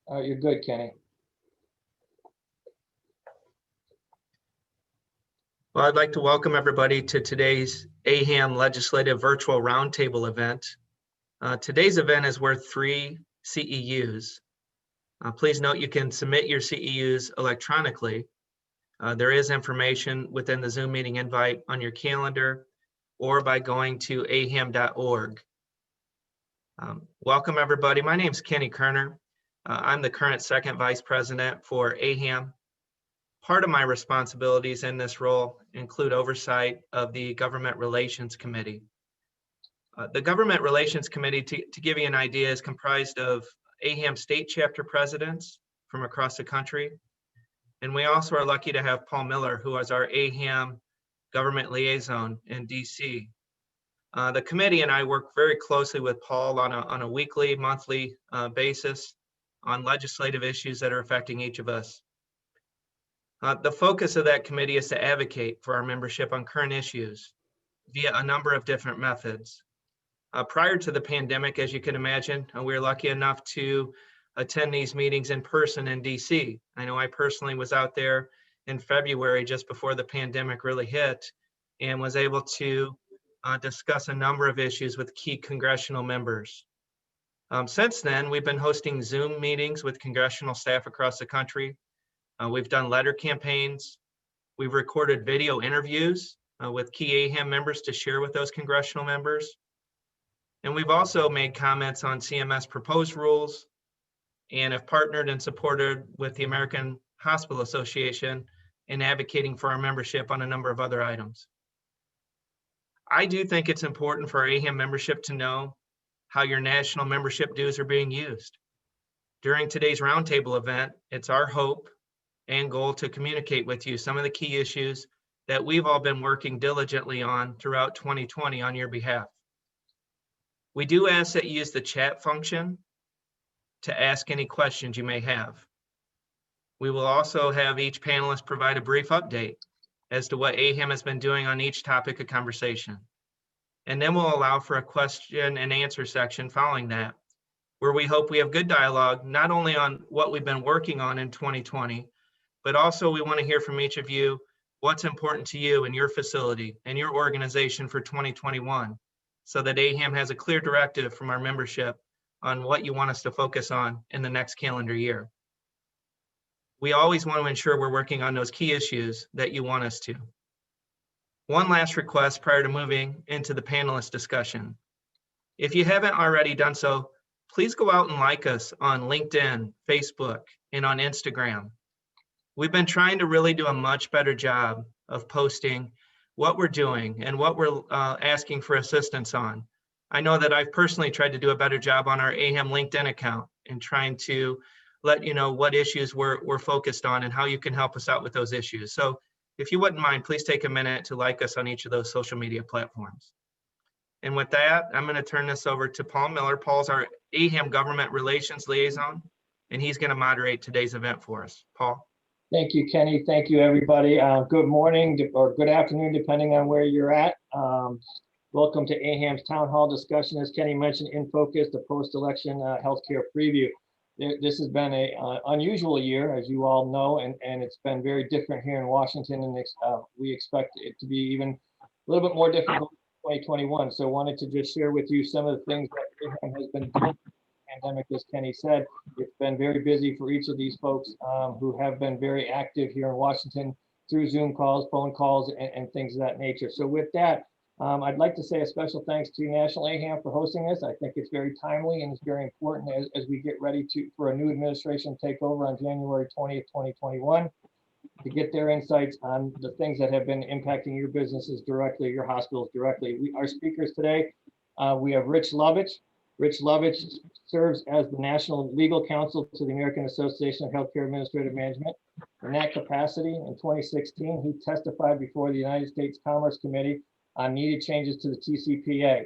You're good, Kenny. Well, I'd like to welcome everybody to today's AAHAM Legislative Virtual Roundtable event. Today's event is worth 3 CEUs. Please note you can submit your CEUs electronically. There is information within the Zoom meeting invite on your calendar or by going to aham.org. Welcome everybody. My name is Kenny Kerner. I'm the current second vice president for AAHAM. Part of my responsibilities in this role include oversight of the Government Relations Committee. The Government Relations Committee, to give you an idea, is comprised of AAHAM state chapter presidents from across the country. And we also are lucky to have Paul Miller, who is our AAHAM government liaison in DC. The committee and I work very closely with Paul on a weekly, monthly basis on legislative issues that are affecting each of us. The focus of that committee is to advocate for our membership on current issues via a number of different methods. Prior to the pandemic, as you can imagine, we were lucky enough to attend these meetings in person in DC. I know I personally was out there in February just before the pandemic really hit and was able to discuss a number of issues with key congressional members. Since then, we've been hosting Zoom meetings with congressional staff across the country. We've done letter campaigns. We've recorded video interviews with key AAHAM members to share with those congressional members. And we've also made comments on CMS proposed rules and have partnered and supported with the American Hospital Association in advocating for our membership on a number of other items. I do think it's important for our AAHAM membership to know how your national membership dues are being used. During today's roundtable event, it's our hope and goal to communicate with you some of the key issues that we've all been working diligently on throughout 2020 on your behalf. We do ask that you use the chat function to ask any questions you may have. We will also have each panelist provide a brief update as to what AAHAM has been doing on each topic of conversation. And then we'll allow for a question and answer section following that, where we hope we have good dialogue, not only on what we've been working on in 2020, but also we want to hear from each of you what's important to you in your facility and your organization for 2021, so that AAHAM has a clear directive from our membership on what you want us to focus on in the next calendar year. We always want to ensure we're working on those key issues that you want us to. One last request prior to moving into the panelist discussion. If you haven't already done so, please go out and like us on LinkedIn, Facebook, and on Instagram. We've been trying to really do a much better job of posting what we're doing and what we're asking for assistance on. I know that I've personally tried to do a better job on our AAHAM LinkedIn account and trying to let you know what issues we're focused on and how you can help us out with those issues. So if you wouldn't mind, please take a minute to like us on each of those social media platforms. And with that, I'm going to turn this over to Paul Miller. Paul's our AAHAM Government Relations Liaison, and he's going to moderate today's event for us. Paul. Thank you, Kenny. Thank you, everybody. Good morning or good afternoon, depending on where you're at. Welcome to AAHAM's Town Hall discussion. As Kenny mentioned, in focus, the post-election healthcare preview. This has been an unusual year, as you all know, and it's been very different here in Washington, and we expect it to be even a little bit more difficult in 2021. So I wanted to just share with you some of the things that AAHAM has been doing. Pandemic, as Kenny said, it's been very busy for each of these folks who have been very active here in Washington through Zoom calls, phone calls, and things of that nature. So with that, I'd like to say a special thanks to National AAHAM for hosting this. I think it's very timely and it's very important as we get ready for a new administration to take over on January 20th, 2021, to get their insights on the things that have been impacting your businesses directly, your hospitals directly. Our speakers today, we have Rich Lovich. Rich Lovich serves as the National Legal Counsel to the American Association of Healthcare Administrative Management. In that capacity, in 2016, he testified before the United States Commerce Committee on needed changes to the TCPA.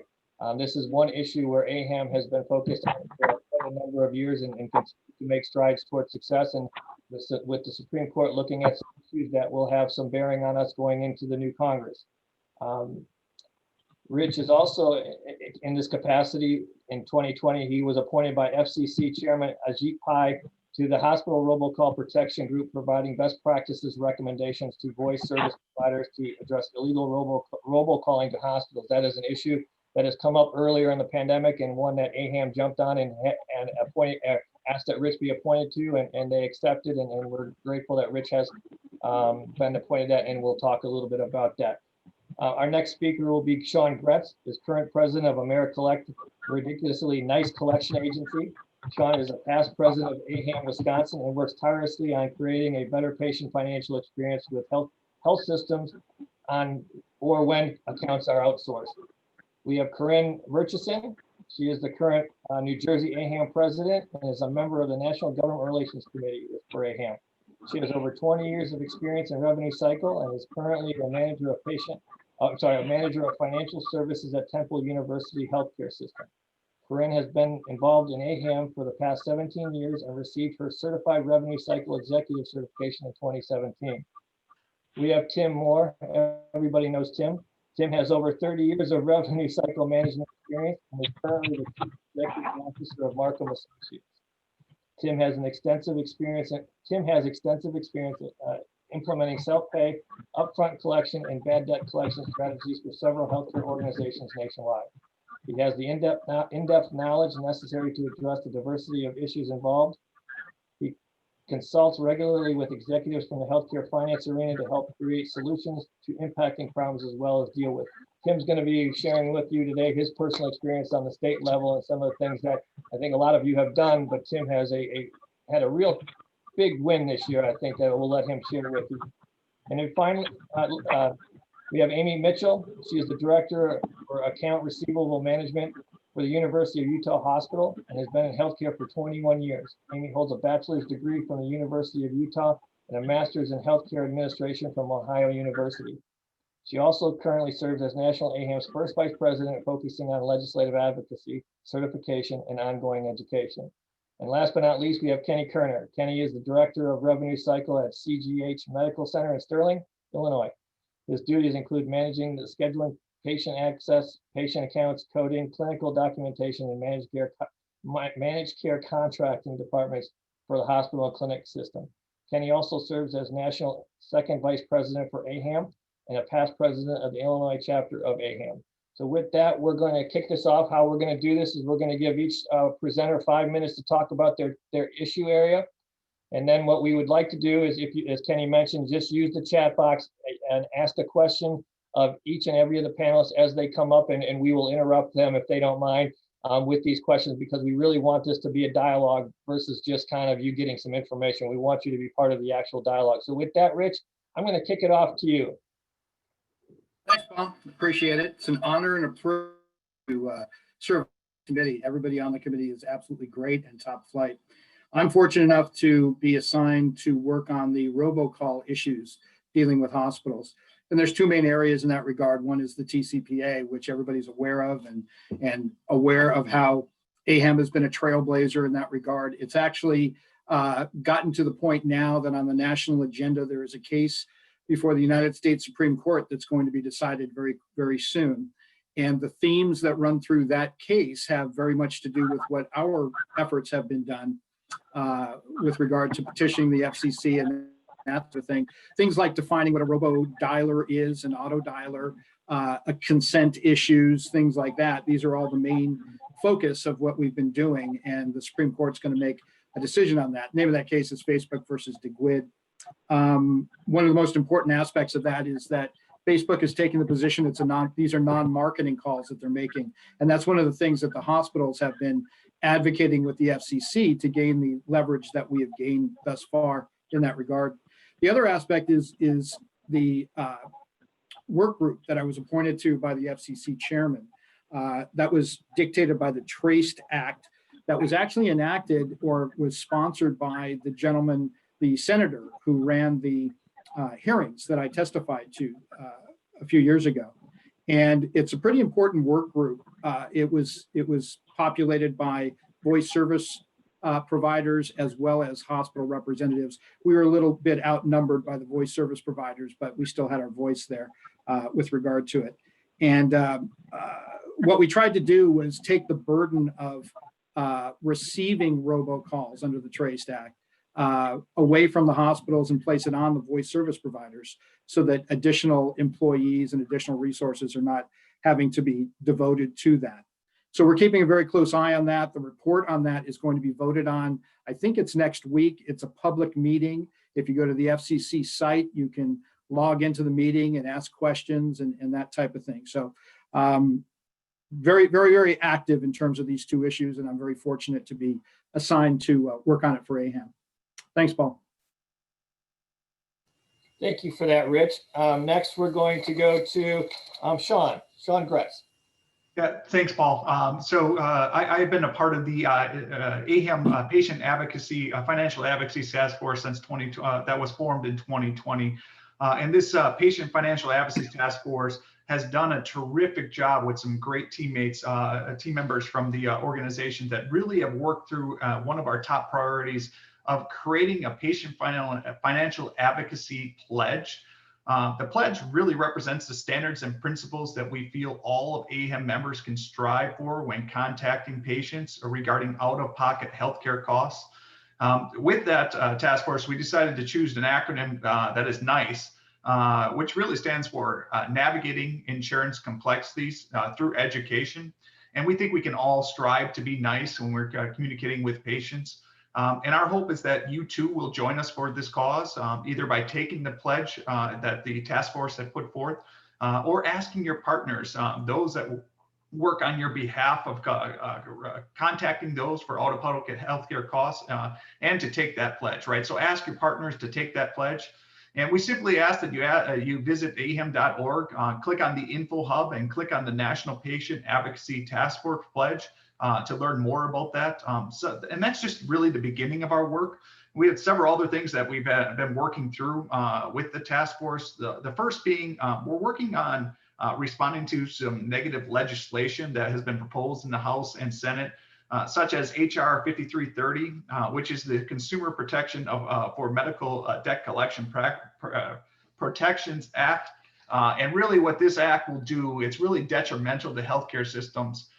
This is one issue where AAHAM has been focused on for a number of years and continues to make strides towards success. And with the Supreme Court looking at some issues that will have some bearing on us going into the new Congress. Rich is also in this capacity. In 2020, he was appointed by FCC Chairman Ajit Pai to the hospital robocall protection group, providing best practices recommendations to voice service providers to address illegal robocalling to hospitals. That is an issue that has come up earlier in the pandemic and one that AAHAM jumped on and asked that Rich be appointed to, and they accepted, and we're grateful that Rich has been appointed that, and we'll talk a little bit about that. Our next speaker will be Sean Gretz, is current president of AmeriCollect, a ridiculously nice collection agency. Sean is a past president of AAHAM Wisconsin and works tirelessly on creating a better patient financial experience with health systems on or when accounts are outsourced. We have Corinne Murchison. She is the current New Jersey AAHAM president and is a member of the National Government Relations Committee for AAHAM. She has over 20 years of experience in revenue cycle and is currently a manager of financial services at Temple University Healthcare System. Corinne has been involved in AAHAM for the past 17 years and received her Certified Revenue Cycle Executive Certification in 2017. We have Tim Moore. Everybody knows Tim. Tim has over 30 years of revenue cycle management experience and is currently the Chief Executive Officer of Markham Associates. Tim has extensive experience implementing self-pay, upfront collection, and bad debt collection strategies for several healthcare organizations nationwide. He has the in-depth knowledge necessary to address the diversity of issues involved. He consults regularly with executives from the healthcare finance arena to help create solutions to impacting problems as well as deal with. Tim's going to be sharing with you today his personal experience on the state level and some of the things that I think a lot of you have done, but Tim has had a real big win this year, I think, that we'll let him share with you. And then finally, we have Amy Mitchell. She is the Director for Account Receivable Management for the University of Utah Hospital and has been in healthcare for 21 years. Amy holds a bachelor's degree from the University of Utah and a master's in healthcare administration from Ohio University. She also currently serves as National AAHAM's first vice president, focusing on legislative advocacy, certification, and ongoing education. And last but not least, we have Kenny Kerner. Kenny is the Director of Revenue Cycle at CGH Medical Center in Sterling, Illinois. His duties include managing the scheduling, patient access, patient accounts, coding, clinical documentation, and managed care contracting departments for the hospital and clinic system. Kenny also serves as National Second Vice President for AAHAM and a past president of the Illinois chapter of AAHAM. So with that, we're going to kick this off. How we're going to do this is we're going to give each presenter 5 minutes to talk about their issue area. And then what we would like to do is, as Kenny mentioned, just use the chat box and ask the question of each and every of the panelists as they come up, and we will interrupt them if they don't mind with these questions, because we really want this to be a dialogue versus just kind of you getting some information. We want you to be part of the actual dialogue. So with that, Rich, I'm going to kick it off to you. Thanks, Paul. Appreciate it. It's an honor and a privilege to serve the committee. Everybody on the committee is absolutely great and top flight. I'm fortunate enough to be assigned to work on the robocall issues dealing with hospitals. And there's two main areas in that regard. One is the TCPA, which everybody's aware of, and aware of how AAHAM has been a trailblazer in that regard. It's actually gotten to the point now that on the national agenda, there is a case before the United States Supreme Court that's going to be decided very, very soon. And the themes that run through that case have very much to do with what our efforts have been done with regard to petitioning the FCC and that sort of thing. Things like defining what a robo-dialer is, an auto-dialer, consent issues, things like that. These are all the main focus of what we've been doing, and the Supreme Court's going to make a decision on that. The name of that case is Facebook versus DeGuid. One of the most important aspects of that is that Facebook is taking the position these are non-marketing calls that they're making, and that's one of the things that the hospitals have been advocating with the FCC to gain the leverage that we have gained thus far in that regard. The other aspect is the work group that I was appointed to by the FCC chairman. That was dictated by the Traced Act that was actually enacted or was sponsored by the gentleman, the senator who ran the hearings that I testified to a few years ago. And it's a pretty important work group. It was populated by voice service providers as well as hospital representatives. We were a little bit outnumbered by the voice service providers, but we still had our voice there with regard to it. And what we tried to do was take the burden of receiving robocalls under the Trace Act away from the hospitals and place it on the voice service providers so that additional employees and additional resources are not having to be devoted to that. So we're keeping a very close eye on that. The report on that is going to be voted on. I think it's next week. It's a public meeting. If you go to the FCC site, you can log into the meeting and ask questions and that type of thing. So very, very, very active in terms of these two issues. And I'm very fortunate to be assigned to work on it for AAHAM. Thanks, Paul. Thank you for that, Rich. Next, we're going to go to Sean Gretz. Yeah, thanks, Paul. I've been a part of the AAHAM Patient Advocacy, Financial Advocacy Task Force since that was formed in 2020. And this Patient Financial Advocacy Task Force has done a terrific job with some great teammates, team members from the organization that really have worked through one of our top priorities of creating a patient financial advocacy pledge. The pledge really represents the standards and principles that we feel all of AAHAM members can strive for when contacting patients regarding out-of-pocket healthcare costs. With that task force, we decided to choose an acronym that is NICE, which really stands for Navigating Insurance Complexities Through Education. And we think we can all strive to be nice when we're communicating with patients. And our hope is that you too will join us for this cause, either by taking the pledge that the task force had put forth, or asking your partners, those that work on your behalf, of contacting those for out-of-pocket healthcare costs, and to take that pledge, right? So ask your partners to take that pledge. And we simply ask that you visit aham.org, click on the Info Hub, and click on the National Patient Advocacy Task Force Pledge to learn more about that. And that's just really the beginning of our work. We have several other things that we've been working through with the task force. The first being we're working on responding to some negative legislation that has been proposed in the House and Senate, such as HR 5330, which is the Consumer Protection for Medical Debt Collection Protections Act. And really what this act will do, it's really detrimental to healthcare systems.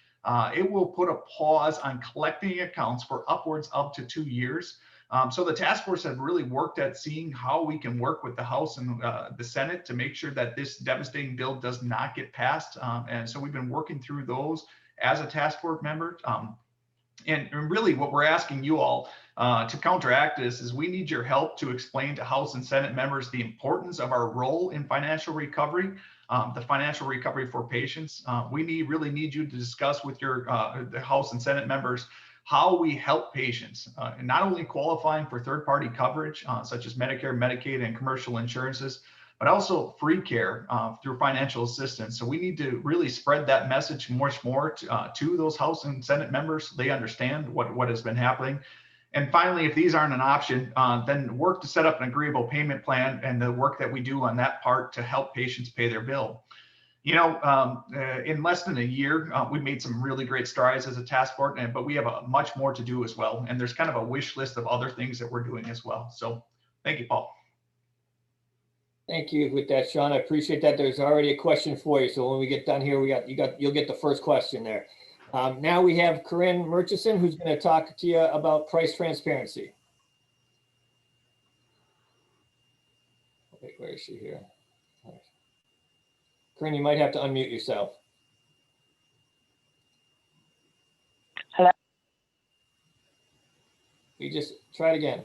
It will put a pause on collecting accounts for upwards up to 2 years. So the task force have really worked at seeing how we can work with the House and the Senate to make sure that this devastating bill does not get passed. And so we've been working through those as a task force member. And really what we're asking you all to counteract this is we need your help to explain to House and Senate members the importance of our role in financial recovery, the financial recovery for patients. We really need you to discuss with your the House and Senate members how we help patients, and not only qualifying for third-party coverage, such as Medicare, Medicaid, and commercial insurances, but also free care through financial assistance. So we need to really spread that message much more to those House and Senate members. They understand what has been happening. And finally, if these aren't an option, then work to set up an agreeable payment plan and the work that we do on that part to help patients pay their bill. You know, in less than a year, we made some really great strides as a task force, but we have much more to do as well. And there's kind of a wish list of other things that we're doing as well. So thank you, Paul. Thank you with that, Sean. I appreciate that. There's already a question for you. So when we get done here, you'll get the first question there. Now we have Corinne Murchison, who's going to talk to you about price transparency. Wait, where is she here? Right. Corinne, you might have to unmute yourself. Hello. You just try it again.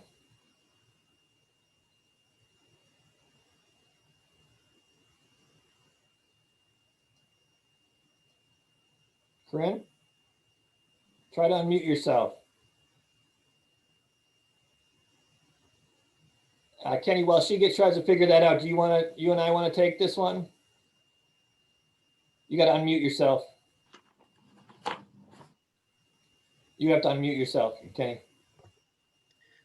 Corinne, try to unmute yourself. Kenny, while she tries to figure that out, you and I want to take this one? You got to unmute yourself. You have to unmute yourself, Kenny.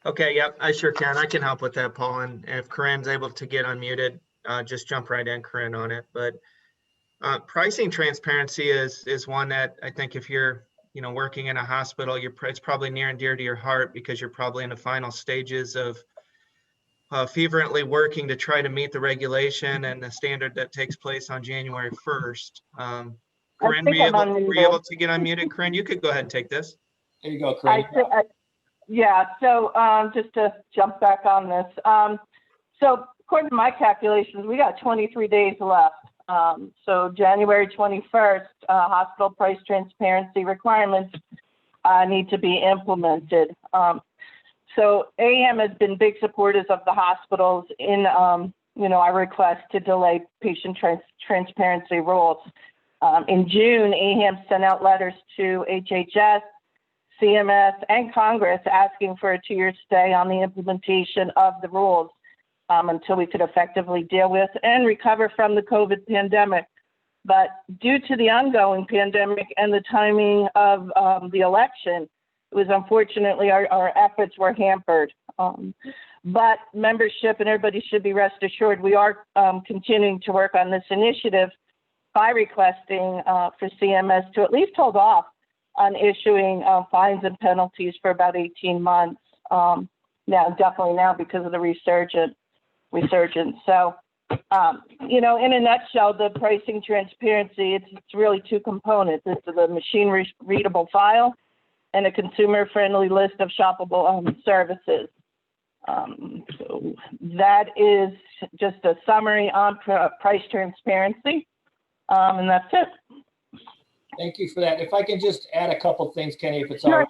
Okay, yep, I sure can. I can help with that, Paul. And if Corinne's able to get unmuted, just jump right in, Corinne, on it. But pricing transparency is one that I think if you're working in a hospital, it's probably near and dear to your heart because you're probably in the final stages of fervently working to try to meet the regulation and the standard that takes place on January 1st. Corinne, were you able to get unmuted? Corinne, you could go ahead and take this. There you go, I, Corinne. yeah, so just to jump back on this. So according to my calculations, we got 23 days left. So January 21st, hospital price transparency requirements need to be implemented. So AAHAM has been big supporters of the hospitals in, our request to delay patient transparency rules. In June, AAHAM sent out letters to HHS, CMS, and Congress asking for a 2-year stay on the implementation of the rules until we could effectively deal with and recover from the COVID pandemic. But due to the ongoing pandemic and the timing of the election, it was unfortunately our efforts were hampered. But membership and everybody should be rest assured we are continuing to work on this initiative by requesting for CMS to at least hold off on issuing fines and penalties for about 18 months. Now, definitely now because of the resurgence. So, in a nutshell, the pricing transparency, it's really 2 components. It's the machine readable file and a consumer-friendly list of shoppable services. So that is just a summary on price transparency, and that's it. Thank you for that. If I can just add a couple things, Kenny, if it's all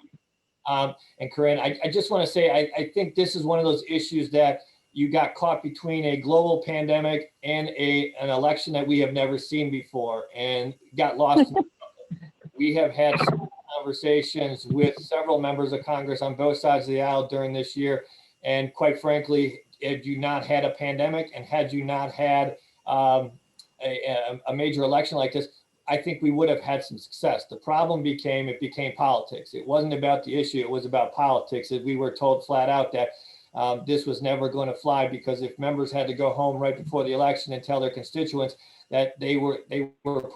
right. And Corinne, I just want to say, I think this is one of those issues that you got caught between a global pandemic and an election that we have never seen before and got lost. We have had some conversations with several members of Congress on both sides of the aisle during this year. And quite frankly, had you not had a pandemic and had you not had a major election like this, I think we would have had some success. The problem became politics. It wasn't about the issue. It was about politics. As we were told flat out that this was never going to fly, because if members had to go home right before the election and tell their constituents that they were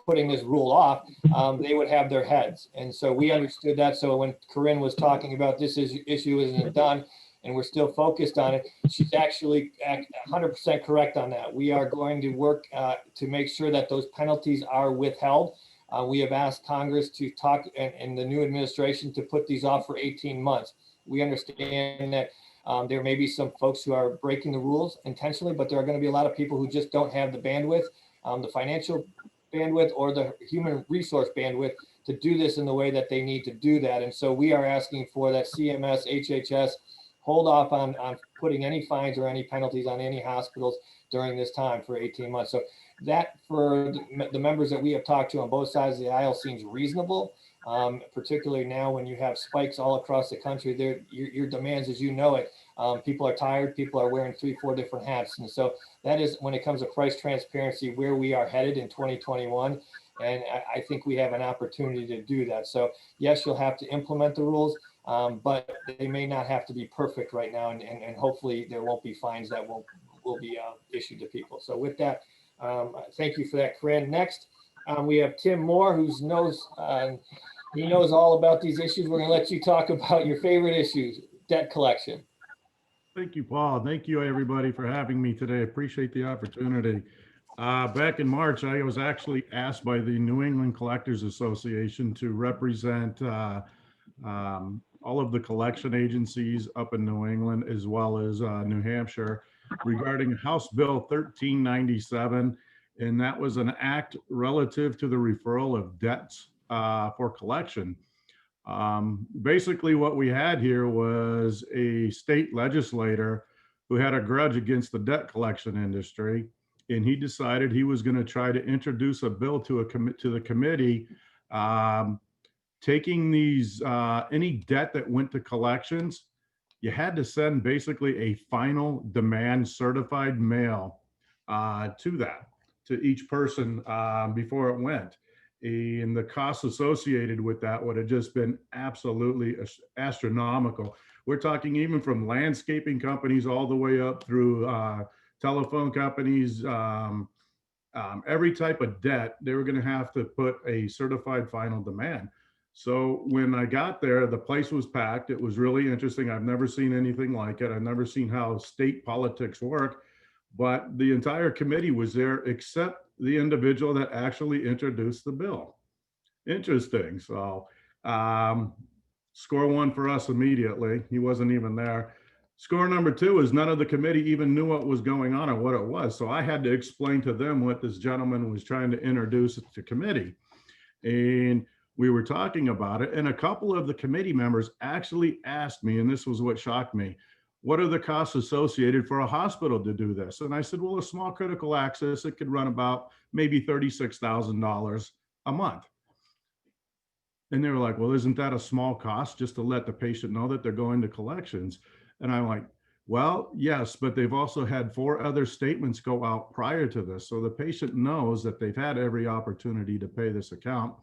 putting this rule off, they would have their heads. And so we understood that. So when Corinne was talking about this issue isn't done and we're still focused on it, she's actually 100% correct on that. We are going to work to make sure that those penalties are withheld. We have asked Congress to talk and the new administration to put these off for 18 months. We understand that there may be some folks who are breaking the rules intentionally, but there are going to be a lot of people who just don't have the bandwidth, the financial bandwidth or the human resource bandwidth to do this in the way that they need to do that. And so we are asking for that CMS, HHS, hold off on putting any fines or any penalties on any hospitals during this time for 18 months. So that, for the members that we have talked to on both sides of the aisle, seems reasonable. Particularly now when you have spikes all across the country, your demands, as you know it, people are tired, people are wearing 3-4 different hats. And so that is, when it comes to price transparency, where we are headed in 2021. And I think we have an opportunity to do that. So yes, you'll have to implement the rules, but they may not have to be perfect right now. And hopefully there won't be fines that will be issued to people. So with that, thank you for that, Corinne. Next, we have Tim Moore, who knows all about these issues. We're going to let you talk about your favorite issues, debt collection. Thank you, Paul. Thank you, everybody, for having me today. Appreciate the opportunity. Back in March, I was actually asked by the New England Collectors Association to represent all of the collection agencies up in New England, as well as New Hampshire, regarding House Bill 1397. And that was an act relative to the referral of debts for collection. Basically what we had here was a state legislator who had a grudge against the debt collection industry, and he decided he was going to try to introduce a bill to the committee, taking these any debt that went to collections. You had to send basically a final demand certified mail to each person before it went. And the costs associated with that would have just been absolutely astronomical. We're talking even from landscaping companies all the way up through telephone companies, every type of debt, they were going to have to put a certified final demand. So when I got there, the place was packed. It was really interesting. I've never seen anything like it. I've never seen how state politics work, but the entire committee was there except the individual that actually introduced the bill. Interesting. So Score one for us immediately. He wasn't even there. Score number two is none of the committee even knew what was going on or what it was. So I had to explain to them what this gentleman was trying to introduce to committee. And we were talking about it. And a couple of the committee members actually asked me, and this was what shocked me, what are the costs associated for a hospital to do this? And I said, well, a small critical access, it could run about maybe $36,000 a month. And they were like, well, isn't that a small cost just to let the patient know that they're going to collections? And I'm like, well, yes, but they've also had 4 other statements go out prior to this. So the patient knows that they've had every opportunity to pay this account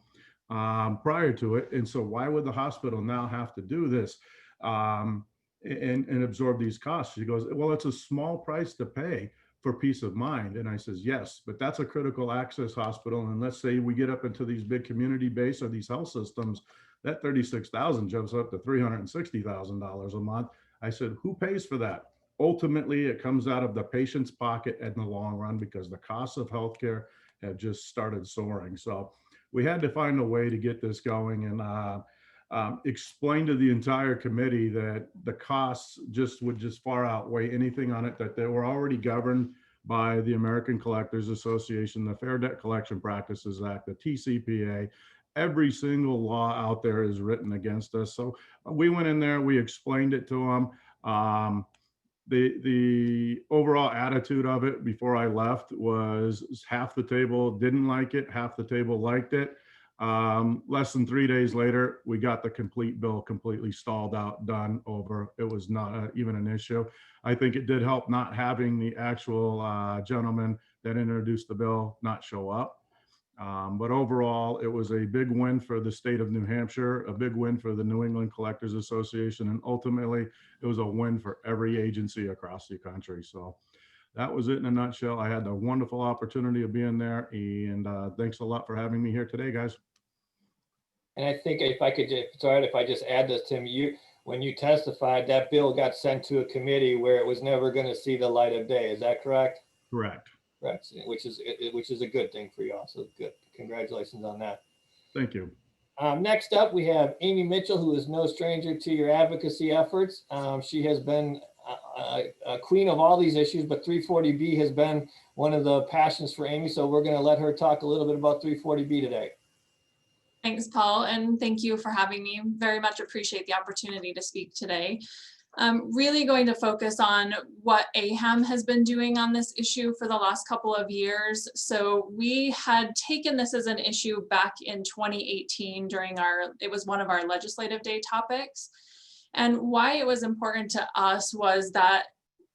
prior to it. And so why would the hospital now have to do this and absorb these costs? She goes, well, it's a small price to pay for peace of mind. And I says, yes, but that's a critical access hospital. And let's say we get up into these big community based or these health systems, that 36,000 jumps up to $360,000 a month. I said, who pays for that? Ultimately, it comes out of the patient's pocket in the long run because the costs of healthcare have just started soaring. So we had to find a way to get this going and explain to the entire committee that the costs would far outweigh anything on it, that they were already governed by the American Collectors Association, the Fair Debt Collection Practices Act, the TCPA. Every single law out there is written against us. So we went in there, we explained it to them. The overall attitude of it before I left was half the table didn't like it, half the table liked it. Less than 3 days later, we got the complete bill completely stalled out, done, over. It was not even an issue. I think it did help not having the actual gentleman that introduced the bill not show up. But overall, it was a big win for the state of New Hampshire, a big win for the New England Collectors Association, and ultimately, it was a win for every agency across the country. So that was it in a nutshell. I had the wonderful opportunity of being there, and thanks a lot for having me here today, guys. And I think if I could, sorry, if I just add this, Tim, when you testified, that bill got sent to a committee where it was never going to see the light of day. Is that correct? Correct. Right, which is a good thing for you all. So good. Congratulations on that. Thank you. Next up, we have Amy Mitchell, who is no stranger to your advocacy efforts. She has been a queen of all these issues, but 340B has been one of the passions for Amy. So we're going to let her talk a little bit about 340B today. Thanks, Paul, and thank you for having me. Very much appreciate the opportunity to speak today. I'm really going to focus on what AAHAM has been doing on this issue for the last couple of years. So we had taken this as an issue back in 2018 during it was one of our legislative day topics. And why it was important to us was that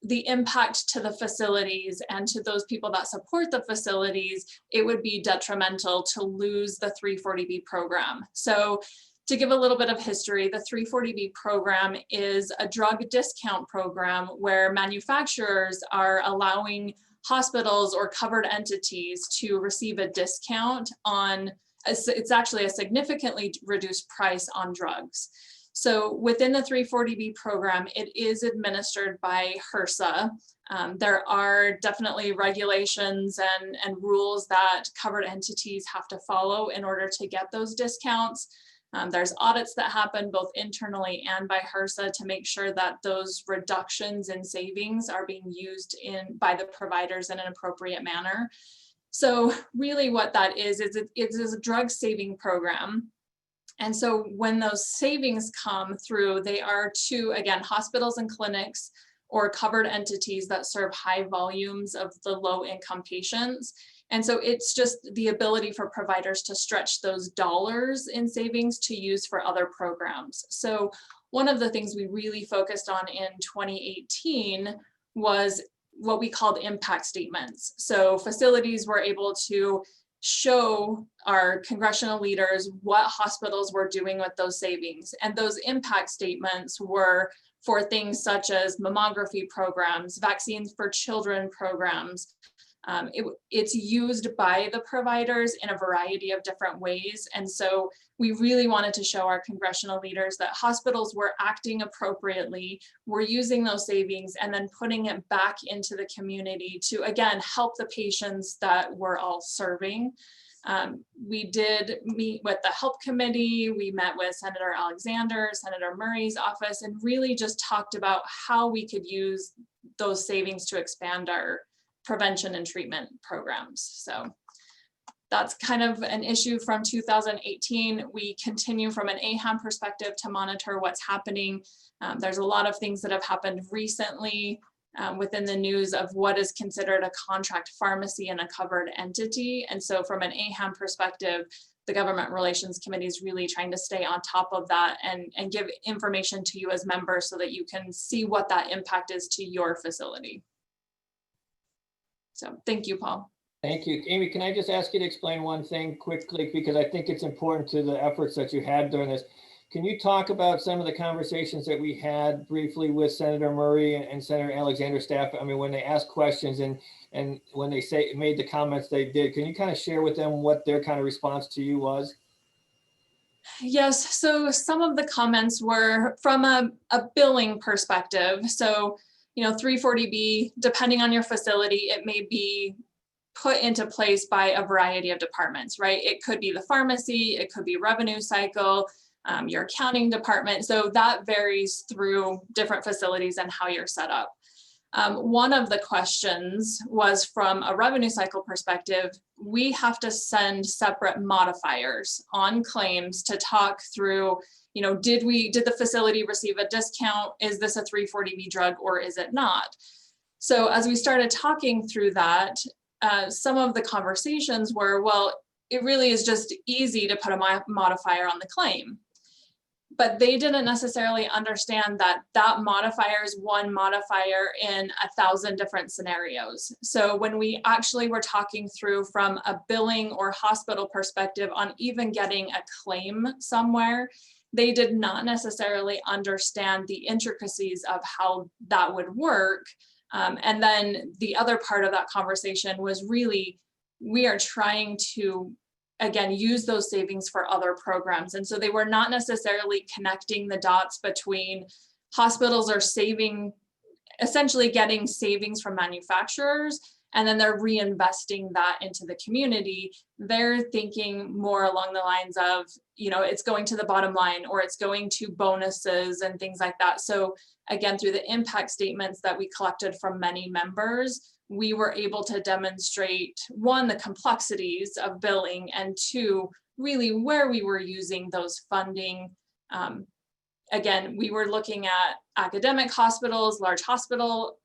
the impact to the facilities and to those people that support the facilities, it would be detrimental to lose the 340B program. So to give a little bit of history, the 340B program is a drug discount program where manufacturers are allowing hospitals or covered entities to receive a discount on, it's actually a significantly reduced price on drugs. So within the 340B program, it is administered by HRSA. There are definitely regulations and rules that covered entities have to follow in order to get those discounts. There's audits that happen both internally and by HRSA to make sure that those reductions in savings are being used by the providers in an appropriate manner. So really what that is it is a drug saving program. And so when those savings come through, they are to, again, hospitals and clinics or covered entities that serve high volumes of the low income patients. And so it's just the ability for providers to stretch those dollars in savings to use for other programs. So one of the things we really focused on in 2018 was what we called impact statements. So facilities were able to show our congressional leaders what hospitals were doing with those savings. And those impact statements were for things such as mammography programs, vaccines for children programs. It's used by the providers in a variety of different ways. And so we really wanted to show our congressional leaders that hospitals were acting appropriately, were using those savings and then putting it back into the community to, again, help the patients that we're all serving. We did meet with the Help Committee. We met with Senator Alexander, Senator Murray's office, and really just talked about how we could use those savings to expand our prevention and treatment programs. So that's kind of an issue from 2018. We continue from an AAHAM perspective to monitor what's happening. There's a lot of things that have happened recently within the news of what is considered a contract pharmacy and a covered entity. And so from an AAHAM perspective, the Government Relations Committee is really trying to stay on top of that and give information to you as members so that you can see what that impact is to your facility. So thank you, Paul. Thank you. Amy, can I just ask you to explain one thing quickly, because I think it's important to the efforts that you had during this. Can you talk about some of the conversations that we had briefly with Senator Murray and Senator Alexander's staff? I mean, when they asked questions and when they made the comments they did, can you kind of share with them what their kind of response to you was? Yes, so some of the comments were from a billing perspective. So, 340B, depending on your facility, it may be put into place by a variety of departments, right? It could be the pharmacy, it could be revenue cycle, your accounting department. So that varies through different facilities and how you're set up. One of the questions was from a revenue cycle perspective, we have to send separate modifiers on claims to talk through, did the facility receive a discount? Is this a 340B drug or is it not? So as we started talking through that, some of the conversations were, well, it really is just easy to put a modifier on the claim. But they didn't necessarily understand that that modifier is one modifier in 1,000 different scenarios. So when we actually were talking through from a billing or hospital perspective on even getting a claim somewhere, they did not necessarily understand the intricacies of how that would work. And then the other part of that conversation was really, we are trying to, again, use those savings for other programs. And so they were not necessarily connecting the dots between hospitals are essentially getting savings from manufacturers, and then they're reinvesting that into the community. They're thinking more along the lines of, it's going to the bottom line or it's going to bonuses and things like that. So again, through the impact statements that we collected from many members, we were able to demonstrate, one, the complexities of billing, and two, really where we were using those funding. Again, we were looking at academic hospitals, large hospital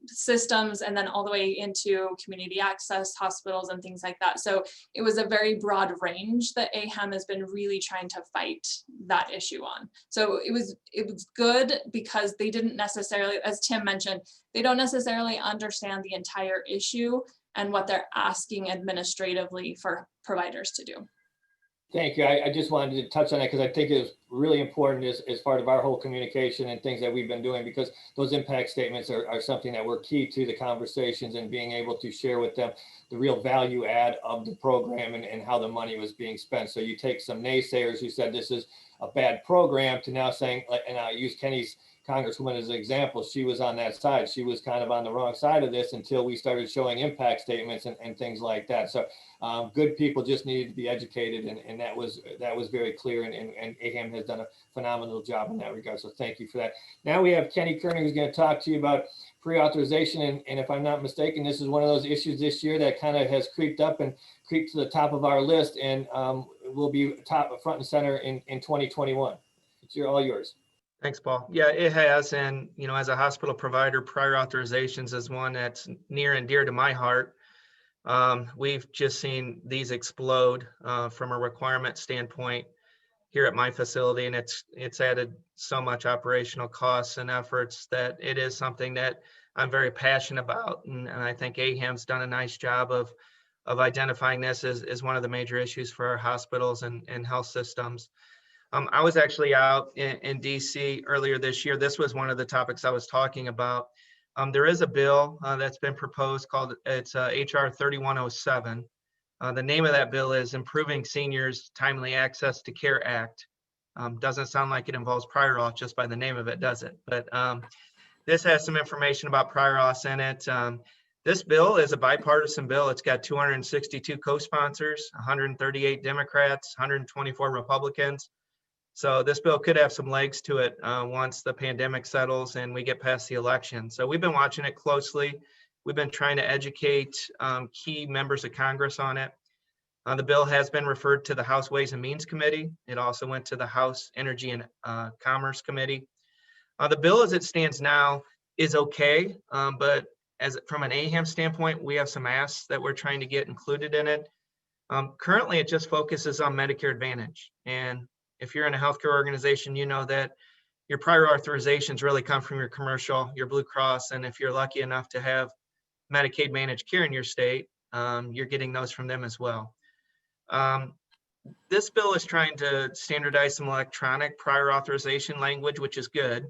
systems, and then all the way into community access hospitals and things like that. So it was a very broad range that AAHAM has been really trying to fight that issue on. So it was good because they didn't necessarily, as Tim mentioned, they don't necessarily understand the entire issue and what they're asking administratively for providers to do. Thank you. I just wanted to touch on that because I think it's really important as part of our whole communication and things that we've been doing, because those impact statements are something that were key to the conversations and being able to share with them the real value add of the program and how the money was being spent. So you take some naysayers who said this is a bad program to now saying, and I use Kenny's Congresswoman as an example, she was on that side. She was kind of on the wrong side of this until we started showing impact statements and things like that. So good people just needed to be educated, and that was very clear, and AAHAM has done a phenomenal job in that regard. So thank you for that. Now we have Kenny Kerner, who's going to talk to you about pre-authorization, and if I'm not mistaken, this is one of those issues this year that kind of has creeped up and creeped to the top of our list, and will be front and center in 2021. It's all yours. Thanks, Paul. Yeah, it has. And, as a hospital provider, prior authorizations is one that's near and dear to my heart. We've just seen these explode from a requirement standpoint here at my facility, and it's added so much operational costs and efforts that it is something that I'm very passionate about. And I think AAHAM's done a nice job of identifying this as one of the major issues for our hospitals and health systems. I was actually out in DC earlier this year. This was one of the topics I was talking about. There is a bill that's been proposed called HR 3107. The name of that bill is Improving Seniors' Timely Access to Care Act. Doesn't sound like it involves prior auth just by the name of it, does it? But this has some information about prior auths in it. This bill is a bipartisan bill. It's got 262 co-sponsors, 138 Democrats, 124 Republicans. So this bill could have some legs to it once the pandemic settles and we get past the election. So we've been watching it closely. We've been trying to educate key members of Congress on it. The bill has been referred to the House Ways and Means Committee. It also went to the House Energy and Commerce Committee. The bill as it stands now is okay, but from an AAHAM standpoint, we have some asks that we're trying to get included in it. Currently, it just focuses on Medicare Advantage. And if you're in a healthcare organization, you know that your prior authorizations really come from your commercial, your Blue Cross, and if you're lucky enough to have Medicaid managed care in your state, you're getting those from them as well. This bill is trying to standardize some electronic prior authorization language, which is good.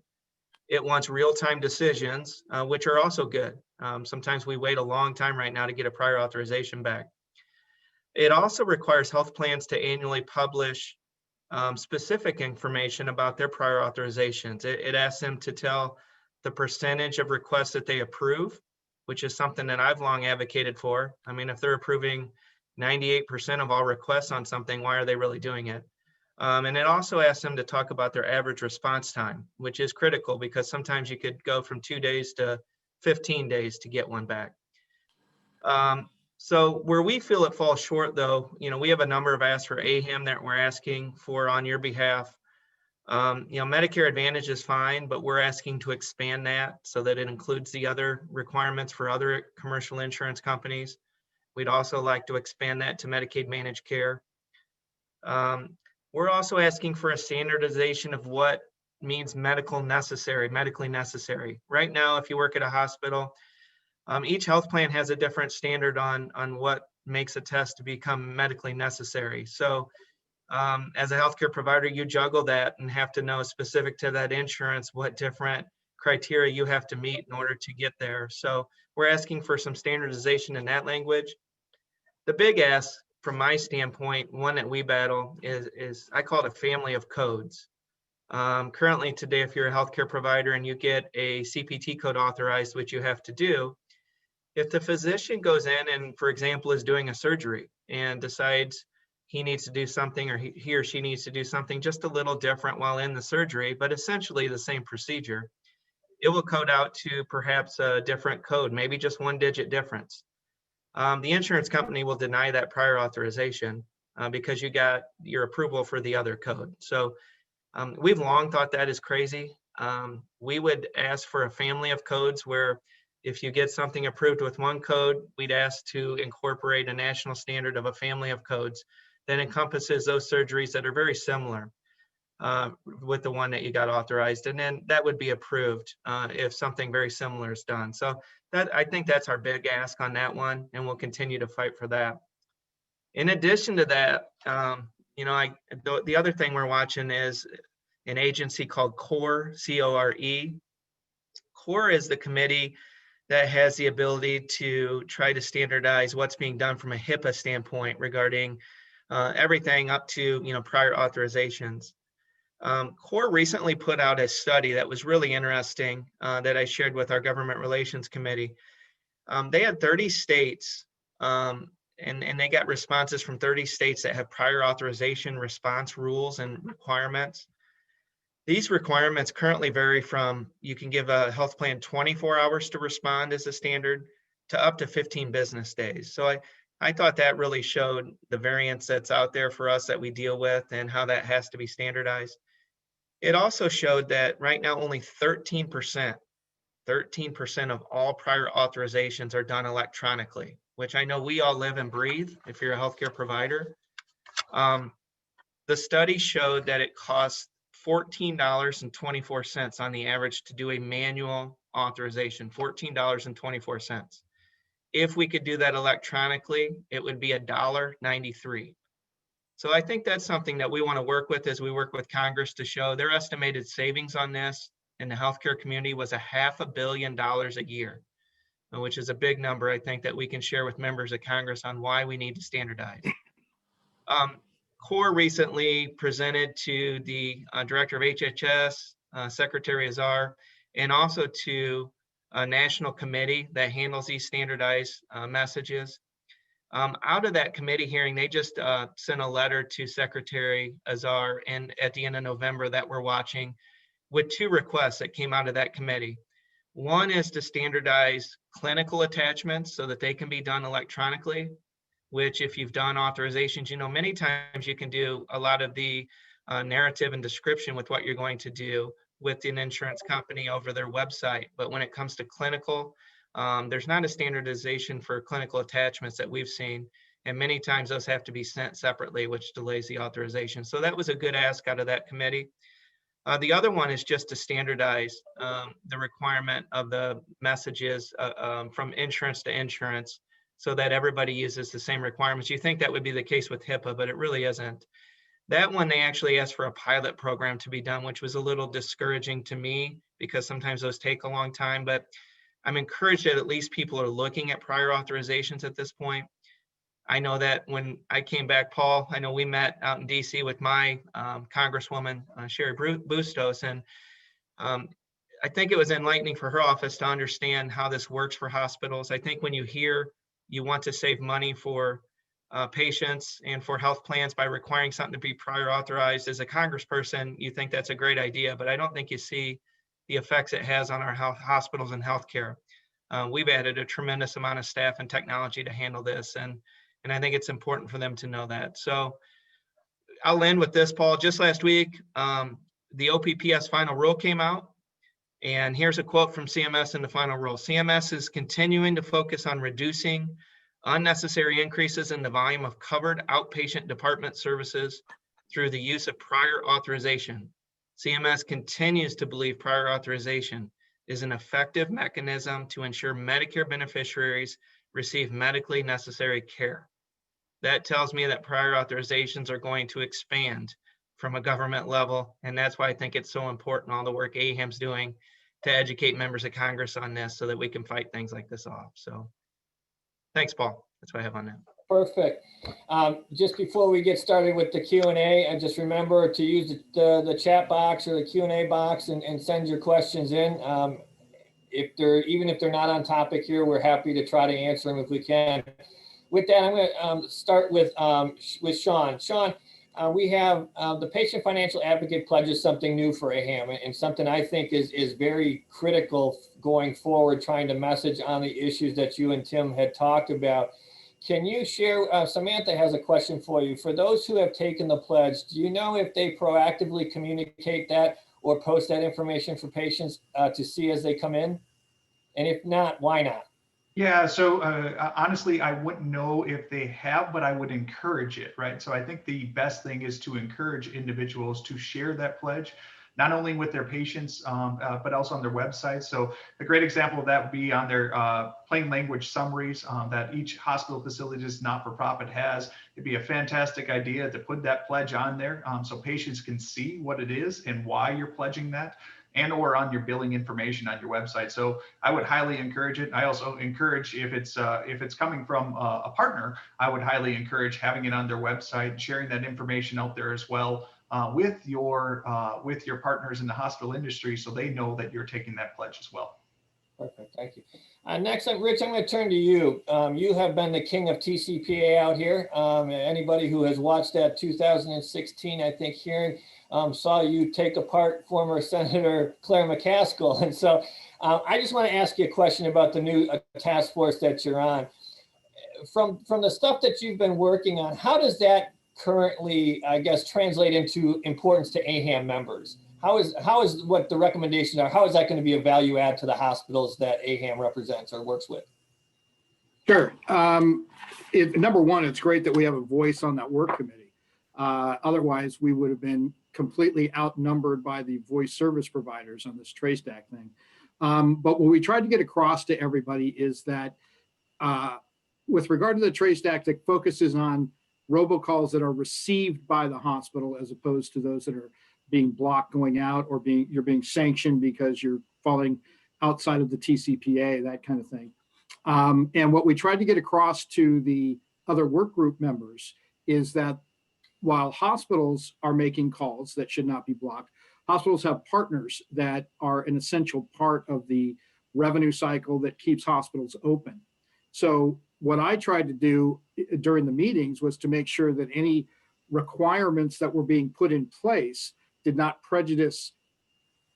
It wants real-time decisions, which are also good. Sometimes we wait a long time right now to get a prior authorization back. It also requires health plans to annually publish specific information about their prior authorizations. It asks them to tell the percentage of requests that they approve, which is something that I've long advocated for. I mean, if they're approving 98% of all requests on something, why are they really doing it? And it also asks them to talk about their average response time, which is critical because sometimes you could go from 2 days to 15 days to get one back. So where we feel it falls short, though, we have a number of asks for AAHAM that we're asking for on your behalf. Medicare Advantage is fine, but we're asking to expand that so that it includes the other requirements for other commercial insurance companies. We'd also like to expand that to Medicaid managed care. We're also asking for a standardization of what means medically necessary. Right now, if you work at a hospital, each health plan has a different standard on what makes a test to become medically necessary. So as a healthcare provider, you juggle that and have to know specific to that insurance what different criteria you have to meet in order to get there. So we're asking for some standardization in that language. The big ask from my standpoint, one that we battle is I call it a family of codes. Currently today, if you're a healthcare provider and you get a CPT code authorized, which you have to do, if the physician goes in and, for example, is doing a surgery and decides he needs to do something or he or she needs to do something just a little different while in the surgery, but essentially the same procedure, it will code out to perhaps a different code, maybe just 1-digit difference. The insurance company will deny that prior authorization because you got your approval for the other code. So we've long thought that is crazy. We would ask for a family of codes where if you get something approved with one code, we'd ask to incorporate a national standard of a family of codes that encompasses those surgeries that are very similar with the one that you got authorized. And then that would be approved if something very similar is done. So I think that's our big ask on that one, and we'll continue to fight for that. In addition to that, the other thing we're watching is an agency called CORE, C-O-R-E. CORE is the committee that has the ability to try to standardize what's being done from a HIPAA standpoint regarding everything up to prior authorizations. CORE recently put out a study that was really interesting that I shared with our Government Relations Committee. They had 30 states and they got responses from 30 states that have prior authorization response rules and requirements. These requirements currently vary from you can give a health plan 24 hours to respond as a standard to up to 15 business days. So I thought that really showed the variance that's out there for us that we deal with and how that has to be standardized. It also showed that right now only 13% of all prior authorizations are done electronically, which I know we all live and breathe if you're a healthcare provider. The study showed that it costs $14.24 on the average to do a manual authorization, $14.24. If we could do that electronically, it would be $1.93. So I think that's something that we want to work with as we work with Congress to show their estimated savings on this in the healthcare community was $500 million a year, which is a big number, I think, that we can share with members of Congress on why we need to standardize. CORE recently presented to the Director of HHS, Secretary Azar, and also to a national committee that handles these standardized messages. Out of that committee hearing, they just sent a letter to Secretary Azar and at the end of November that we're watching with 2 requests that came out of that committee. One is to standardize clinical attachments so that they can be done electronically, which if you've done authorizations, you know, many times you can do a lot of the narrative and description with what you're going to do with an insurance company over their website. But when it comes to clinical, there's not a standardization for clinical attachments that we've seen. And many times those have to be sent separately, which delays the authorization. So that was a good ask out of that committee. The other one is just to standardize the requirement of the messages from insurance to insurance so that everybody uses the same requirements. You think that would be the case with HIPAA, but it really isn't. That one, they actually asked for a pilot program to be done, which was a little discouraging to me because sometimes those take a long time, but I'm encouraged that at least people are looking at prior authorizations at this point. I know that when I came back, Paul, I know we met out in DC with my Congresswoman, Sherry Bustos, and I think it was enlightening for her office to understand how this works for hospitals. I think when you hear you want to save money for patients and for health plans by requiring something to be prior authorized as a congressperson, you think that's a great idea, but I don't think you see the effects it has on our hospitals and healthcare. We've added a tremendous amount of staff and technology to handle this, and I think it's important for them to know that. So I'll end with this, Paul. Just last week, the OPPS final rule came out, and here's a quote from CMS in the final rule. CMS is continuing to focus on reducing unnecessary increases in the volume of covered outpatient department services through the use of prior authorization. CMS continues to believe prior authorization is an effective mechanism to ensure Medicare beneficiaries receive medically necessary care. That tells me that prior authorizations are going to expand from a government level, and that's why I think it's so important, all the work AAHAM's doing to educate members of Congress on this so that we can fight things like this off. So thanks, Paul. That's what I have on that. Perfect. Just before we get started with the Q&A, and just remember to use the chat box or the Q&A box and send your questions in. Even if they're not on topic here, we're happy to try to answer them if we can. With that, I'm going to start with Sean. Sean, we have the Patient Financial Advocate Pledge is something new for AAHAM and something I think is very critical going forward, trying to message on the issues that you and Tim had talked about. Can you share, Samantha has a question for you. For those who have taken the pledge, do you know if they proactively communicate that or post that information for patients to see as they come in? And if not, why not? Yeah, so honestly, I wouldn't know if they have, but I would encourage it, right? So I think the best thing is to encourage individuals to share that pledge, not only with their patients, but also on their website. So a great example of that would be on their plain language summaries that each hospital facility, just not-for-profit, has. It'd be a fantastic idea to put that pledge on there so patients can see what it is and why you're pledging that, and or on your billing information on your website. So I would highly encourage it. I also encourage, if it's coming from a partner, I would highly encourage having it on their website, sharing that information out there as well with your partners in the hospital industry, so they know that you're taking that pledge as well. Perfect, thank you. Next, Rich, I'm going to turn to you. You have been the king of TCPA out here. Anybody who has watched that 2016, I think, hearing saw you take apart former Senator Claire McCaskill. And so I just want to ask you a question about the new task force that you're on. From the stuff that you've been working on, how does that currently, I guess, translate into importance to AAHAM members? How is what the recommendations are? How is that going to be a value add to the hospitals that AAHAM represents or works with? Sure. Number one, it's great that we have a voice on that work committee. Otherwise, we would have been completely outnumbered by the voice service providers on this TraceDAC thing. But what we tried to get across to everybody is that with regard to the TraceDAC, that focuses on robocalls that are received by the hospital as opposed to those that are being blocked going out, or you're being sanctioned because you're falling outside of the TCPA, that kind of thing. And what we tried to get across to the other work group members is that while hospitals are making calls that should not be blocked, hospitals have partners that are an essential part of the revenue cycle that keeps hospitals open. So what I tried to do during the meetings was to make sure that any requirements that were being put in place did not prejudice